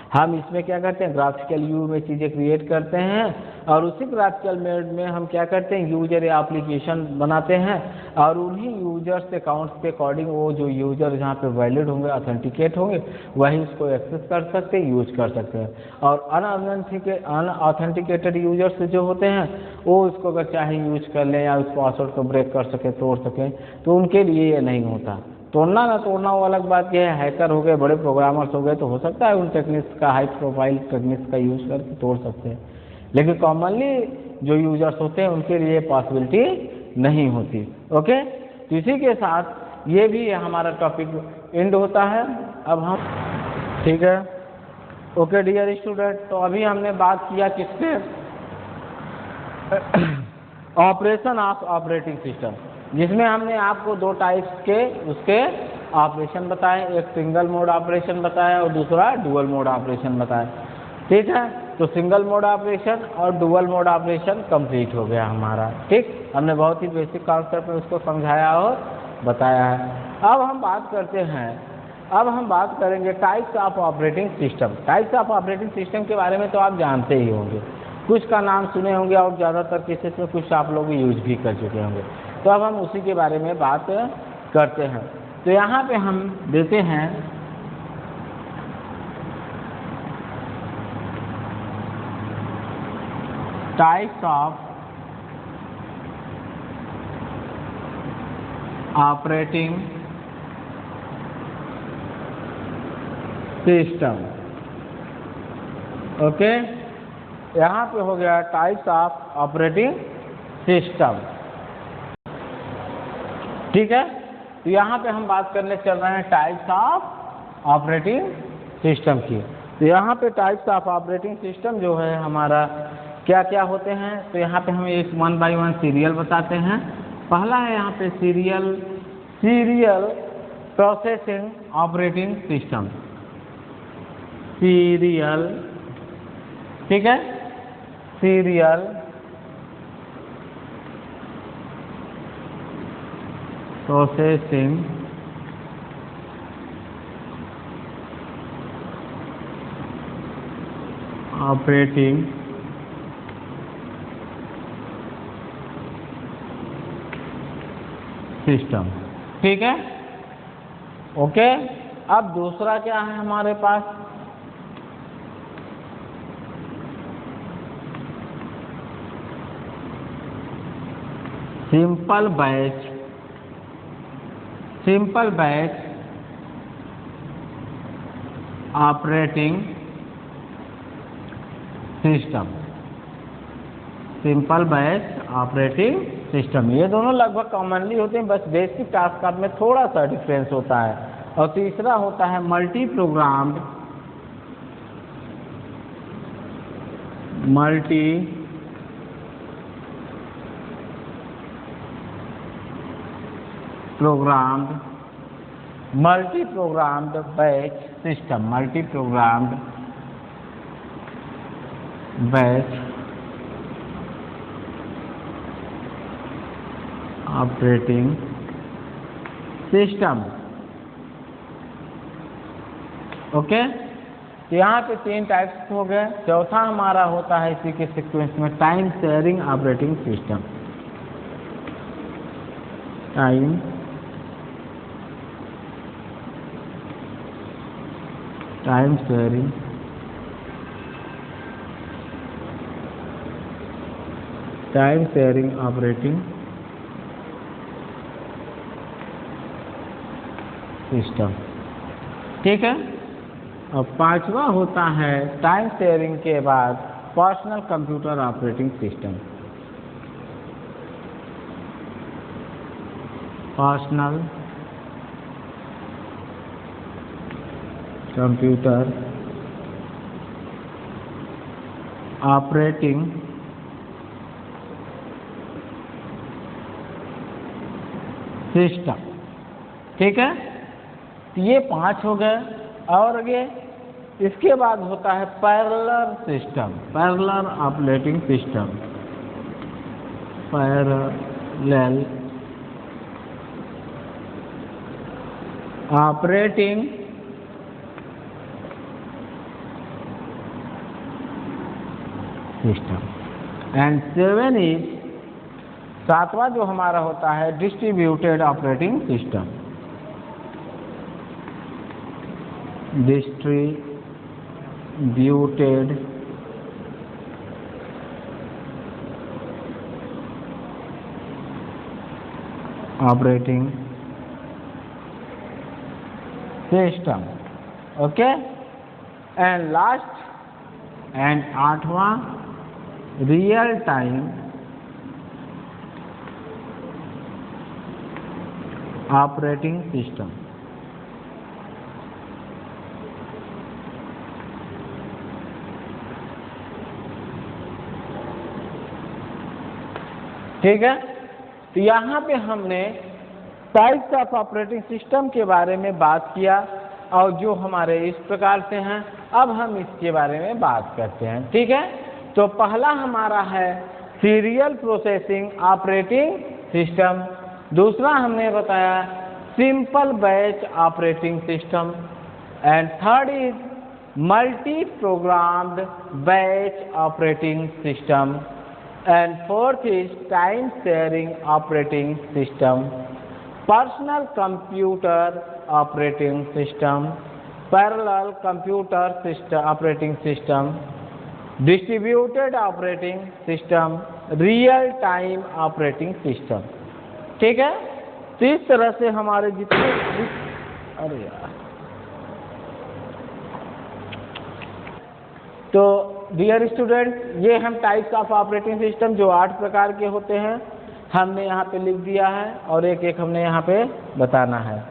हम इसमें क्या करते हैं? ग्राफिकल व्यू में चीज़ें क्रिएट करते हैं और उसी ग्राफिकल में हम क्या करते हैं? यूजर या एप्लीकेशन बनाते हैं और उन्हीं यूजर्स अकाउंट्स के अकॉर्डिंग वो जो यूजर जहाँ पे वैलिड होंगे, ऑथेंटिकेट होंगे, वही उसको एक्सेस कर सकते हैं, यूज कर सकते हैं। और अनऑथेंटिकेटेड यूजर्स जो होते हैं वो उसको अगर चाहे यूज कर लें या उस पासवर्ड को ब्रेक कर सकें, तोड़ सकें, तो उनके लिए ये नहीं होता। तोड़ना ना तोड़ना वो अलग बात ये है, हैकर हो गए, बड़े प्रोग्रामर्स हो गए तो हो सकता है उन टेक्निक्स का, हाई प्रोफाइल टेक्निक्स का यूज़ करके तोड़ सकते हैं, लेकिन कॉमनली जो यूजर्स होते हैं उनके लिए पॉसिबिलिटी नहीं होती। ओके, तो इसी के साथ ये भी हमारा टॉपिक एंड होता है। अब हम ठीक है, ओके डियर स्टूडेंट, तो अभी हमने बात किया किससे? ऑपरेशन ऑफ ऑपरेटिंग सिस्टम, जिसमें हमने आपको दो टाइप्स के उसके ऑपरेशन बताए, एक सिंगल मोड ऑपरेशन बताया और दूसरा डुअल मोड ऑपरेशन बताया। ठीक है, तो सिंगल मोड ऑपरेशन और डुअल मोड ऑपरेशन कंप्लीट हो गया हमारा। ठीक, हमने बहुत ही बेसिक कॉन्सेप्ट में उसको समझाया और बताया है। अब हम बात करते हैं, अब हम बात करेंगे types of operating system. Types of operating system के बारे में तो आप जानते ही होंगे, कुछ का नाम सुने होंगे और ज़्यादातर केसेस में कुछ आप लोग यूज भी कर चुके होंगे। तो अब हम उसी के बारे में बात करते हैं। तो यहाँ पे हम देते हैं types of operating system. Okay, यहाँ पे हो गया टाइप्स ऑफ ऑपरेटिंग सिस्टम। ठीक है, तो यहाँ पे हम बात करने चल रहे हैं टाइप्स ऑफ ऑपरेटिंग सिस्टम की। तो यहाँ पे टाइप्स ऑफ ऑपरेटिंग सिस्टम जो है हमारा क्या क्या होते हैं, तो यहाँ पे हम एक 1 by 1 सीरियल बताते हैं। पहला है यहाँ पे serial processing operating system. Serial, ठीक है, सीरियल प्रोसेसिंग ऑपरेटिंग सिस्टम। ठीक है, ओके। अब दूसरा क्या है हमारे पास, simple batch operating system. Simple batch operating system, ये दोनों लगभग कॉमनली होते हैं, बस बेसिक टास्क में थोड़ा सा डिफरेंस होता है। और तीसरा होता है multi programmed batch system. Multi programmed batch operating system. Okay, तो यहाँ पे 3 टाइप्स हो गए। चौथा हमारा होता है इसी के सीक्वेंस में time sharing operating system. Time sharing operating system. ठीक है, और पांचवा होता है टाइम शेयरिंग के बाद personal computer operating system. Personal computer operating system. ठीक है, तो ये 5 हो गए। और आगे इसके बाद होता है parallel system, parallel operating system. Parallel operating system. And 7 is, सातवां जो हमारा होता है distributed operating system. Distributed operating system. Okay, and last and 8वां रियल टाइम ऑपरेटिंग सिस्टम। ठीक है, तो यहाँ पे हमने टाइप्स ऑफ ऑपरेटिंग सिस्टम के बारे में बात किया और जो हमारे इस प्रकार से हैं। अब हम इसके बारे में बात करते हैं। ठीक है, तो पहला हमारा है सीरियल प्रोसेसिंग ऑपरेटिंग सिस्टम। दूसरा हमने बताया simple batch operating system. And third is multi programmed batch operating system. And fourth is time sharing operating system, personal computer operating system, parallel computer system operating system, distributed operating system, real time operating system. ठीक है, तो इस तरह से हमारे जितने अरे यार, तो डियर स्टूडेंट, ये हम टाइप्स ऑफ ऑपरेटिंग सिस्टम जो 8 प्रकार के होते हैं हमने यहाँ पे लिख दिया है और एक एक हमने यहाँ पे बताना है।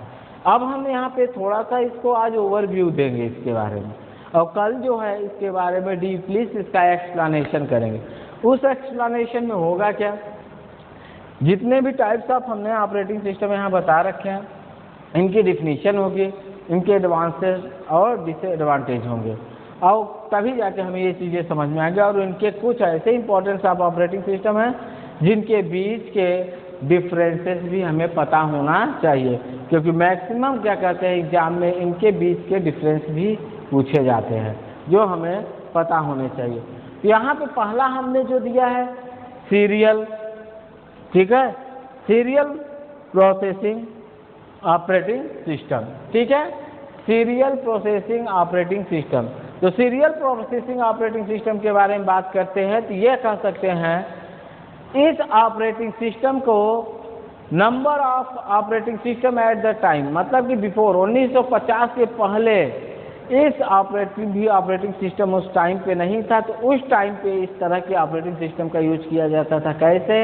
अब हम यहाँ पे थोड़ा सा इसको आज ओवरव्यू देंगे इसके बारे में, और कल जो है इसके बारे में डीपली इसका एक्सप्लेनेशन करेंगे। उस एक्सप्लेनेशन में होगा क्या, जितने भी टाइप्स ऑफ हमने ऑपरेटिंग सिस्टम यहाँ बता रखे हैं इनकी डिफिनीशन होगी, इनके एडवांटेज और डिसएडवांटेज होंगे, और तभी जाके हमें ये चीज़ें समझ में आएंगे। और इनके कुछ ऐसे इंपॉर्टेंस ऑफ ऑपरेटिंग सिस्टम हैं जिनके बीच के डिफरेंसेस भी हमें पता होना चाहिए, क्योंकि मैक्सिमम क्या कहते हैं एग्जाम में इनके बीच के डिफरेंस भी पूछे जाते हैं जो हमें पता होने चाहिए। तो यहाँ पे पहला हमने जो दिया है सीरियल, ठीक है, सीरियल प्रोसेसिंग ऑपरेटिंग सिस्टम। ठीक है, सीरियल प्रोसेसिंग ऑपरेटिंग सिस्टम। तो सीरियल प्रोसेसिंग ऑपरेटिंग सिस्टम के बारे में बात करते हैं तो ये कह सकते हैं इस ऑपरेटिंग सिस्टम को number of operating system at the time, मतलब कि बिफोर 1950 के पहले इस ऑपरेटिंग सिस्टम उस टाइम पे नहीं था, तो उस टाइम पे इस तरह के ऑपरेटिंग सिस्टम का यूज किया जाता था। कैसे?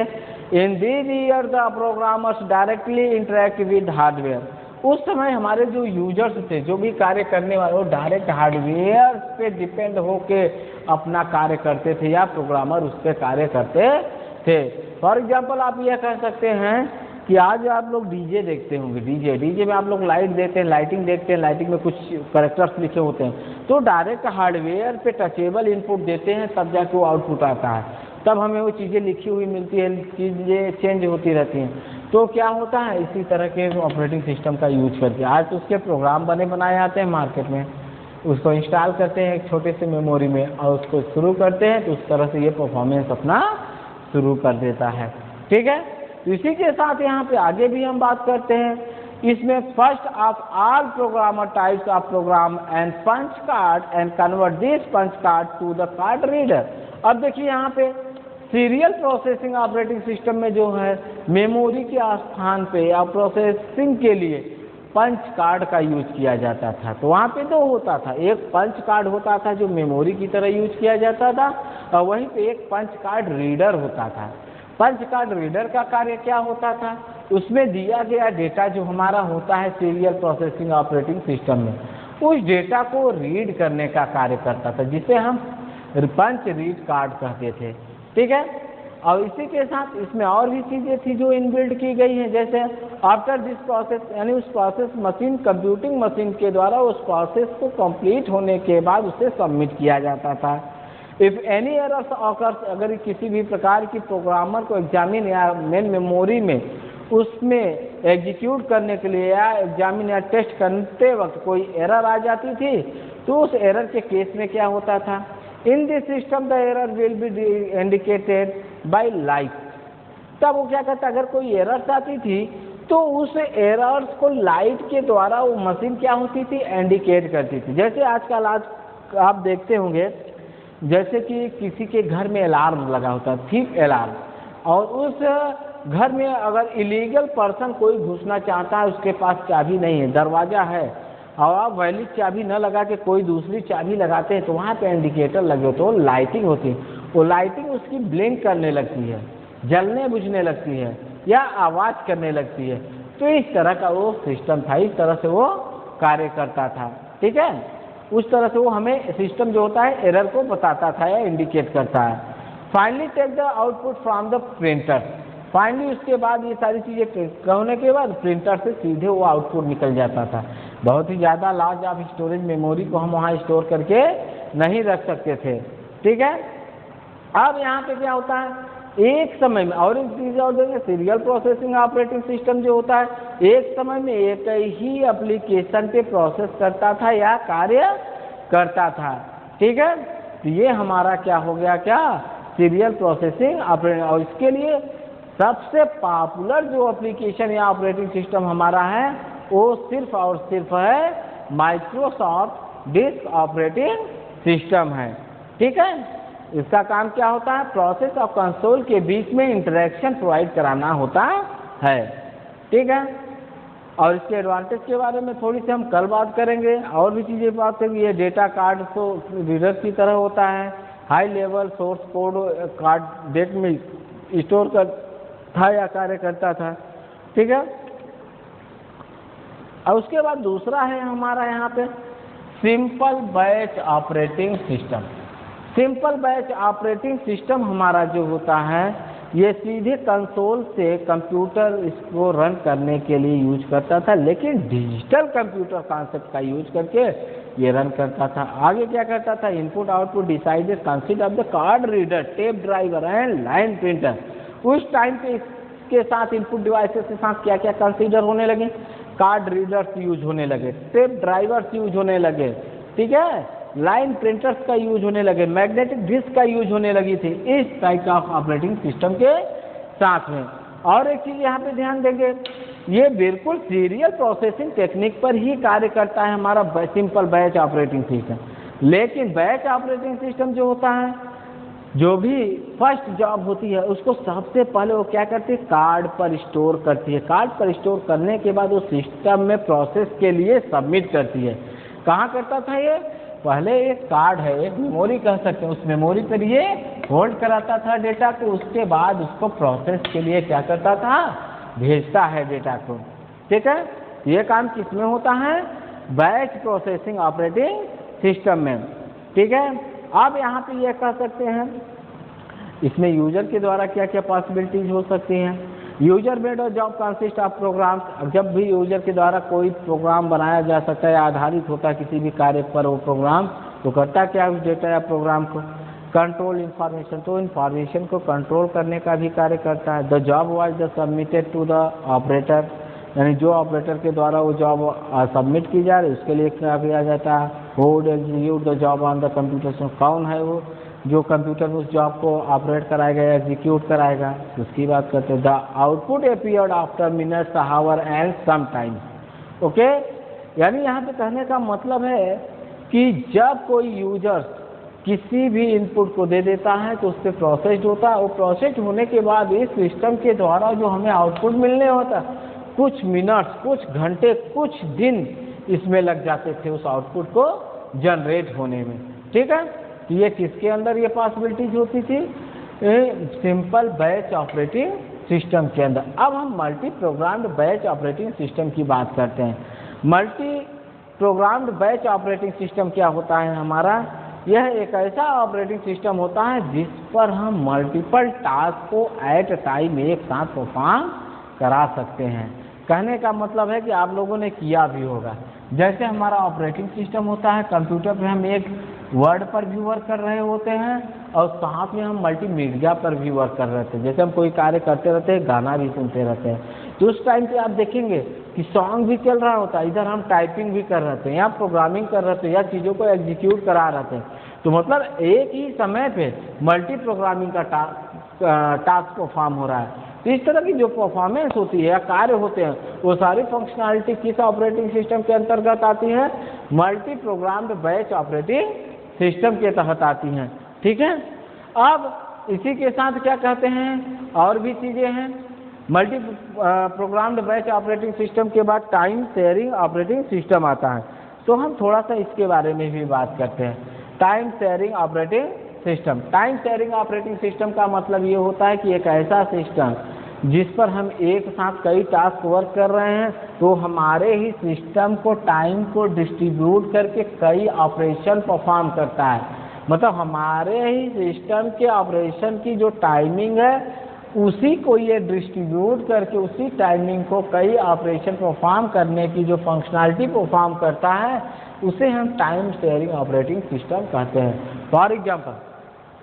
In these year the programmers directly interact with hardware. उस समय हमारे जो यूजर्स थे, जो भी कार्य करने वाले, वो डायरेक्ट हार्डवेयर पे डिपेंड होके अपना कार्य करते थे या प्रोग्रामर उस पर कार्य करते थे। फॉर एग्जाम्पल आप यह कह सकते हैं कि आज आप लोग डीजे देखते होंगे, डीजे में आप लोग लाइट देखते हैं, लाइटिंग देखते हैं, लाइटिंग में कुछ कैरेक्टर्स लिखे होते हैं, तो डायरेक्ट हार्डवेयर पे टचेबल इनपुट देते हैं तब जाके वो आउटपुट आता है, तब हमें वो चीज़ें लिखी हुई मिलती है, चीज़ें चेंज होती रहती हैं। तो क्या होता है, इसी तरह के ऑपरेटिंग सिस्टम का यूज करके आज तो उसके प्रोग्राम बनाए आते हैं मार्केट में, उसको इंस्टॉल करते हैं एक छोटे से मेमोरी में और उसको शुरू करते हैं, तो उस तरह से ये परफॉर्मेंस अपना शुरू कर देता है। ठीक है, इसी के साथ यहाँ पे आगे भी हम बात करते हैं। इसमें first of all programmer types of program and punch card and convert this punch card to the card reader. अब देखिए यहाँ पे सीरियल प्रोसेसिंग ऑपरेटिंग सिस्टम में जो है मेमोरी के स्थान पे या प्रोसेसिंग के लिए पंच कार्ड का यूज किया जाता था। तो वहाँ पे 2 होता था, एक पंच कार्ड होता था जो मेमोरी की तरह यूज किया जाता था, और वहीं पे एक पंच कार्ड रीडर होता था। पंच कार्ड रीडर का कार्य क्या होता था, उसमें दिया गया डेटा जो हमारा होता है सीरियल प्रोसेसिंग ऑपरेटिंग सिस्टम में, उस डेटा को रीड करने का कार्य करता था, जिसे हम पंच रीड कार्ड कहते थे। ठीक है, और इसी के साथ इसमें और भी चीज़ें थी जो इनबिल्ड की गई हैं, जैसे आफ्टर दिस प्रोसेस, यानी उस प्रोसेस मशीन कंप्यूटिंग मशीन के द्वारा उस प्रोसेस को कंप्लीट होने के बाद उसे सबमिट किया जाता था। इफ़ एनी एरर्स ऑकर्स, अगर किसी भी प्रकार की प्रोग्रामर को एग्जामिन या मेन मेमोरी में उसमें एग्जीक्यूट करने के लिए या एग्जामिन या टेस्ट करते वक्त कोई एरर आ जाती थी, तो उस एरर के केस में क्या होता था, in this system the error will be indicated by light. तब वो क्या करता, अगर कोई एरर्स आती थी तो उस एरर्स को लाइट के द्वारा वो मशीन क्या होती थी, इंडिकेट करती थी। जैसे आजकल आप देखते होंगे, जैसे कि किसी के घर में अलार्म लगा होता है, थीफ अलार्म, और उस घर में अगर इलीगल पर्सन कोई घुसना चाहता है, उसके पास चाबी नहीं है, दरवाज़ा है, और आप वैलिड चाबी न लगा के कोई दूसरी चाबी लगाते हैं, तो वहाँ पे इंडिकेटर लगे होते हैं, लाइटिंग होती है, वो लाइटिंग उसकी ब्लिंक करने लगती है, जलने बुझने लगती है या आवाज़ करने लगती है। तो इस तरह का वो सिस्टम था, इस तरह से वो कार्य करता था। ठीक है, उस तरह से वो हमें सिस्टम जो होता है एरर को बताता था या इंडिकेट करता है। Finally take the output from the printer. Finally उसके बाद ये सारी चीज़ें होने के बाद प्रिंटर से सीधे वो आउटपुट निकल जाता था। बहुत ही ज़्यादा लार्ज ऑफ स्टोरेज मेमोरी को हम वहाँ स्टोर करके नहीं रख सकते थे। ठीक है, अब यहाँ पे क्या होता है, एक समय में, और एक चीज़ और देखें, सीरियल प्रोसेसिंग ऑपरेटिंग सिस्टम जो होता है एक समय में एक ही एप्लीकेशन पे प्रोसेस करता था या कार्य करता था। ठीक है, तो ये हमारा क्या हो गया, क्या सीरियल प्रोसेसिंग ऑपरेटिंग। और इसके लिए सबसे पॉपुलर जो एप्लीकेशन या ऑपरेटिंग सिस्टम हमारा है वो सिर्फ और सिर्फ है माइक्रोसॉफ्ट डिस्क ऑपरेटिंग सिस्टम है। ठीक है, इसका काम क्या होता है, प्रोसेस और कंसोल के बीच में इंटरेक्शन प्रोवाइड कराना होता है। ठीक है, और इसके एडवांटेज के बारे में थोड़ी सी हम कल बात करेंगे, और भी चीज़ें बात करेंगे। ये डेटा कार्ड तो रीडर की तरह होता है, high level source code card date में स्टोर करता या कार्य करता था। ठीक है, और उसके बाद दूसरा है हमारा यहाँ पे simple batch operating system. Simple batch operating system हमारा जो होता है ये सीधे कंसोल से कंप्यूटर इसको रन करने के लिए यूज करता था, लेकिन डिजिटल कंप्यूटर कॉन्सेप्ट का यूज करके ये रन करता था। आगे क्या करता था, input output decided consist of the card reader, tape driver and line printer. उस टाइम पे इसके साथ इनपुट डिवाइसेस के साथ क्या क्या कंसीडर होने लगे, कार्ड रीडर्स यूज होने लगे, टेप ड्राइवर्स यूज होने लगे, ठीक है, लाइन प्रिंटर्स का यूज होने लगे, मैग्नेटिक डिस्क का यूज होने लगी थी इस टाइप ऑफ ऑपरेटिंग सिस्टम के साथ में। और एक चीज़ यहाँ पे ध्यान देंगे, ये बिल्कुल सीरियल प्रोसेसिंग टेक्निक पर ही कार्य करता है हमारा सिंपल बैच ऑपरेटिंग सिस्टम। लेकिन बैच ऑपरेटिंग सिस्टम जो होता है, जो भी फर्स्ट जॉब होती है उसको सबसे पहले वो क्या करती है, कार्ड पर स्टोर करती है। कार्ड पर स्टोर करने के बाद वो सिस्टम में प्रोसेस के लिए सबमिट करती है। कहाँ करता था ये, पहले एक कार्ड है, एक मेमोरी कह सकते हैं, उस मेमोरी पर ये होल्ड कराता था डेटा को, उसके बाद उसको प्रोसेस के लिए क्या करता था, भेजता है डेटा को। ठीक है, ये काम किस में होता है, बैच प्रोसेसिंग ऑपरेटिंग सिस्टम में। ठीक है, अब यहाँ पे ये कह सकते हैं इसमें यूजर के द्वारा क्या क्या पॉसिबिलिटीज हो सकती हैं। यूजर मेड और जॉब कंसिस्ट ऑफ प्रोग्राम, जब भी यूजर के द्वारा कोई प्रोग्राम बनाया जा सकता है, आधारित होता है किसी भी कार्य पर वो प्रोग्राम, तो करता क्या उस डेटा या प्रोग्राम को, कंट्रोल इंफॉर्मेशन, तो इंफॉर्मेशन को कंट्रोल करने का भी कार्य करता है। The job was the submitted to the operator, यानी जो ऑपरेटर के द्वारा वो जॉब सबमिट की जा रही है उसके लिए क्या किया जाता है, hold execute the job on the computer. कौन है वो जो कंप्यूटर में उस जॉब को ऑपरेट कराएगा या एग्जीक्यूट कराएगा, उसकी बात करते हैं। The output appeared after minutes hour and some time. Okay, यानी यहाँ पे कहने का मतलब है कि जब कोई यूजर किसी भी इनपुट को दे देता है तो उससे प्रोसेस्ड होता है, वो प्रोसेस्ड होने के बाद इस सिस्टम के द्वारा जो हमें आउटपुट मिलने होता है, कुछ मिनट्स, कुछ घंटे, कुछ दिन इसमें लग जाते थे उस आउटपुट को जनरेट होने में। ठीक है, ये किसके अंदर ये पॉसिबिलिटीज होती थी, सिंपल बैच ऑपरेटिंग सिस्टम के अंदर। अब हम multi programmed batch operating system की बात करते हैं। Multi programmed batch operating system क्या होता है हमारा, यह एक ऐसा ऑपरेटिंग सिस्टम होता है जिस पर हम मल्टीपल टास्क को एट टाइम एक साथ परफॉर्म करा सकते हैं। कहने का मतलब है कि आप लोगों ने किया भी होगा, जैसे हमारा ऑपरेटिंग सिस्टम होता है, कंप्यूटर पे हम एक वर्ड पर भी वर्क कर रहे होते हैं और साथ में हम मल्टीमीडिया पर भी वर्क कर रहे हैं। जैसे हम कोई कार्य करते रहते हैं, गाना भी सुनते रहते हैं, तो उस टाइम पे आप देखेंगे कि सॉन्ग भी चल रहा होता है, इधर हम टाइपिंग भी कर रहे थे या प्रोग्रामिंग कर रहे थे या चीज़ों को एग्जीक्यूट करा रहे थे। तो मतलब एक ही समय पे मल्टी प्रोग्रामिंग का टास्क परफॉर्म हो रहा है। तो इस तरह की जो परफॉर्मेंस होती है या कार्य होते हैं, वो सारी फंक्शनैलिटी किस ऑपरेटिंग सिस्टम के अंतर्गत आती है, multi programmed batch operating system के तहत आती हैं। ठीक है, अब इसी के साथ क्या कहते हैं, और भी चीज़ें हैं। Multi programmed batch operating system के बाद टाइम शेयरिंग ऑपरेटिंग सिस्टम आता है, तो हम थोड़ा सा इसके बारे में भी बात करते हैं। Time sharing operating system, time sharing operating system का मतलब ये होता है कि एक ऐसा सिस्टम जिस पर हम एक साथ कई टास्क वर्क कर रहे हैं, तो हमारे ही सिस्टम को टाइम को डिस्ट्रीब्यूट करके कई ऑपरेशन परफॉर्म करता है। मतलब हमारे ही सिस्टम के ऑपरेशन की जो टाइमिंग है उसी को ये डिस्ट्रीब्यूट करके उसी टाइमिंग को कई ऑपरेशन परफॉर्म करने की जो फंक्शनैलिटी परफॉर्म करता है, उसे हम टाइम शेयरिंग ऑपरेटिंग सिस्टम कहते हैं। फॉर एग्जाम्पल,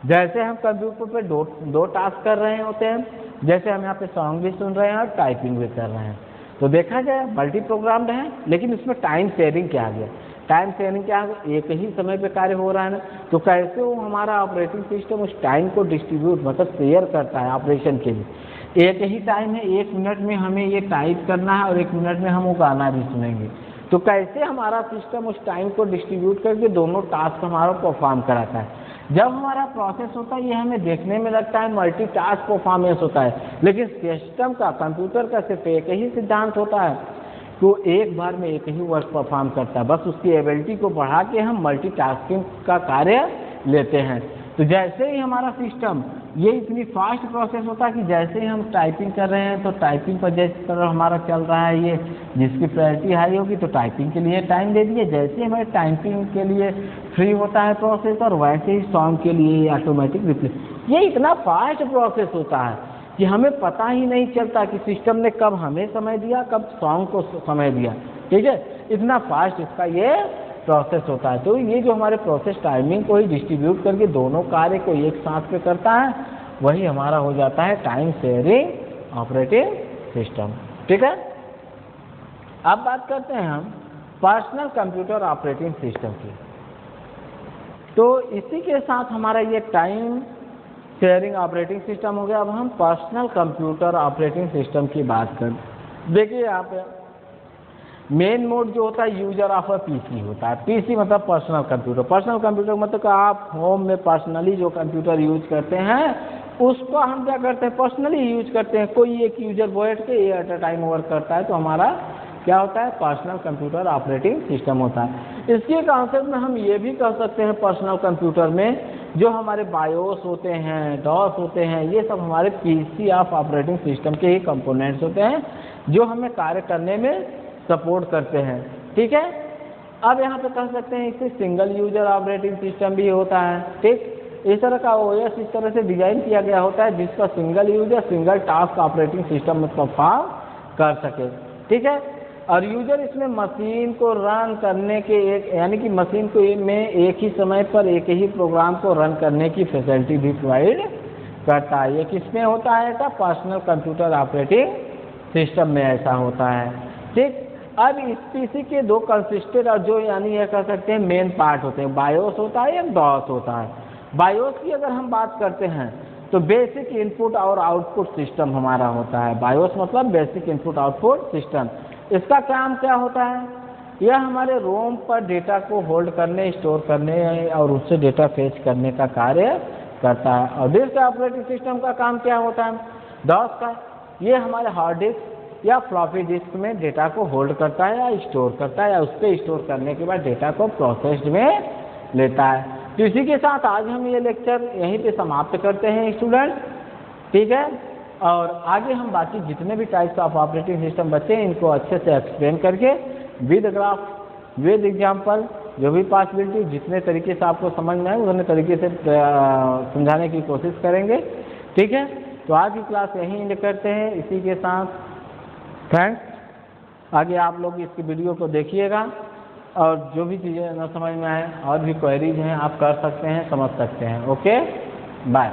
जैसे हम कंप्यूटर पे दो टास्क कर रहे होते हैं, जैसे हम यहाँ पे सॉन्ग भी सुन रहे हैं और टाइपिंग भी कर रहे हैं, तो देखा जाए मल्टी प्रोग्राम्ड है, लेकिन इसमें टाइम शेयरिंग क्या आ गया, टाइम शेयरिंग क्या आ गया, एक ही समय पे कार्य हो रहा है ना, तो कैसे वो हमारा ऑपरेटिंग सिस्टम उस टाइम को डिस्ट्रीब्यूट मतलब शेयर करता है ऑपरेशन के लिए। एक ही टाइम है, 1 मिनट में हमें ये टाइप करना है और 1 मिनट में हम वो गाना भी सुनेंगे, तो कैसे हमारा सिस्टम उस टाइम को डिस्ट्रीब्यूट करके दोनों टास्क हमारा परफॉर्म कराता है। जब हमारा प्रोसेस होता है ये हमें देखने में लगता है मल्टीटास्क परफॉर्मेंस होता है, लेकिन सिस्टम का, कंप्यूटर का सिर्फ एक ही सिद्धांत होता है, तो एक बार में एक ही वर्क परफॉर्म करता है, बस उसकी एबिलिटी को बढ़ा के हम मल्टीटास्किंग का कार्य लेते हैं। तो जैसे ही हमारा सिस्टम ये इतनी फास्ट प्रोसेस होता है कि जैसे ही हम टाइपिंग कर रहे हैं तो टाइपिंग पर जिस तरह हमारा चल रहा है, ये जिसकी प्रायोरिटी हाई होगी तो टाइपिंग के लिए टाइम दे दिए, जैसे ही हमारे टाइपिंग के लिए फ्री होता है प्रोसेसर, वैसे ही सॉन्ग के लिए ऑटोमेटिक रिप्लेस। ये इतना फास्ट प्रोसेस होता है कि हमें पता ही नहीं चलता कि सिस्टम ने कब हमें समय दिया, कब सॉन्ग को समय दिया। ठीक है, इतना फास्ट इसका ये प्रोसेस होता है। तो ये जो हमारे प्रोसेस टाइमिंग को ही डिस्ट्रीब्यूट करके दोनों कार्य को एक साथ पे करता है, वही हमारा हो जाता है टाइम शेयरिंग ऑपरेटिंग सिस्टम। ठीक है, अब बात करते हैं हम पर्सनल कंप्यूटर ऑपरेटिंग सिस्टम की। तो इसी के साथ हमारा ये टाइम शेयरिंग ऑपरेटिंग सिस्टम हो गया। अब हम पर्सनल कंप्यूटर ऑपरेटिंग सिस्टम की बात करें। देखिए यहाँ पे मेन मोड जो होता है यूजर ऑफ अ पीसी होता है। पीसी मतलब पर्सनल कंप्यूटर। पर्सनल कंप्यूटर मतलब कि आप होम में पर्सनली जो कंप्यूटर यूज करते हैं उसको हम क्या करते हैं, पर्सनली यूज करते हैं। कोई एक यूजर बैठ के एट अ टाइम वर्क करता है, तो हमारा क्या होता है, पर्सनल कंप्यूटर ऑपरेटिंग सिस्टम होता है। इसके कॉन्सेप्ट में हम ये भी कह सकते हैं पर्सनल कंप्यूटर में जो हमारे बायोस होते हैं, डॉस होते हैं, ये सब हमारे पीसी ऑफ ऑपरेटिंग सिस्टम के ही कंपोनेंट्स होते हैं जो हमें कार्य करने में सपोर्ट करते हैं। ठीक है, अब यहाँ पे कह सकते हैं इसे सिंगल यूजर ऑपरेटिंग सिस्टम भी होता है। ठीक, इस तरह का ओएस इस तरह से डिजाइन किया गया होता है जिसका single user single task operating system में परफॉर्म कर सके। ठीक है, और यूजर इसमें मशीन को रन करने के एक, यानी कि मशीन को में एक ही समय पर एक ही प्रोग्राम को रन करने की फैसिलिटी भी प्रोवाइड करता है। ये किसमें होता है ऐसा, पर्सनल कंप्यूटर ऑपरेटिंग सिस्टम में ऐसा होता है। ठीक, अब इस पीसी के दो कंसिस्टेंट और जो यानी ये कह सकते हैं मेन पार्ट होते हैं, बायोस होता है या डॉस होता है। बायोस की अगर हम बात करते हैं तो बेसिक इनपुट और आउटपुट सिस्टम हमारा होता है। बायोस मतलब बेसिक इनपुट आउटपुट सिस्टम। इसका काम क्या होता है, यह हमारे रोम पर डेटा को होल्ड करने, स्टोर करने और उससे डेटा फेच करने का कार्य करता है। और डिस्क ऑपरेटिंग सिस्टम का काम क्या होता है, डॉस का, ये हमारे हार्ड डिस्क या फ्लॉपी डिस्क में डेटा को होल्ड करता है या स्टोर करता है, या उस पर स्टोर करने के बाद डेटा को प्रोसेस्ड में लेता है। तो इसी के साथ आज हम ये लेक्चर यहीं पे समाप्त करते हैं स्टूडेंट। ठीक है, और आगे हम बाकी जितने भी टाइप्स ऑफ ऑपरेटिंग सिस्टम बचे हैं इनको अच्छे से एक्सप्लेन करके विद ग्राफ, विद एग्जाम्पल, जो भी पॉसिबिलिटी जितने तरीके से आपको समझ में आए उतने तरीके से समझाने की कोशिश करेंगे। ठीक है, तो आज की क्लास यहीं एंड करते हैं। इसी के साथ थैंक्स। आगे आप लोग इसकी वीडियो को देखिएगा और जो भी चीज़ें न समझ में आए और भी क्वेरीज हैं आप कर सकते हैं, समझ सकते हैं। Okay, bye.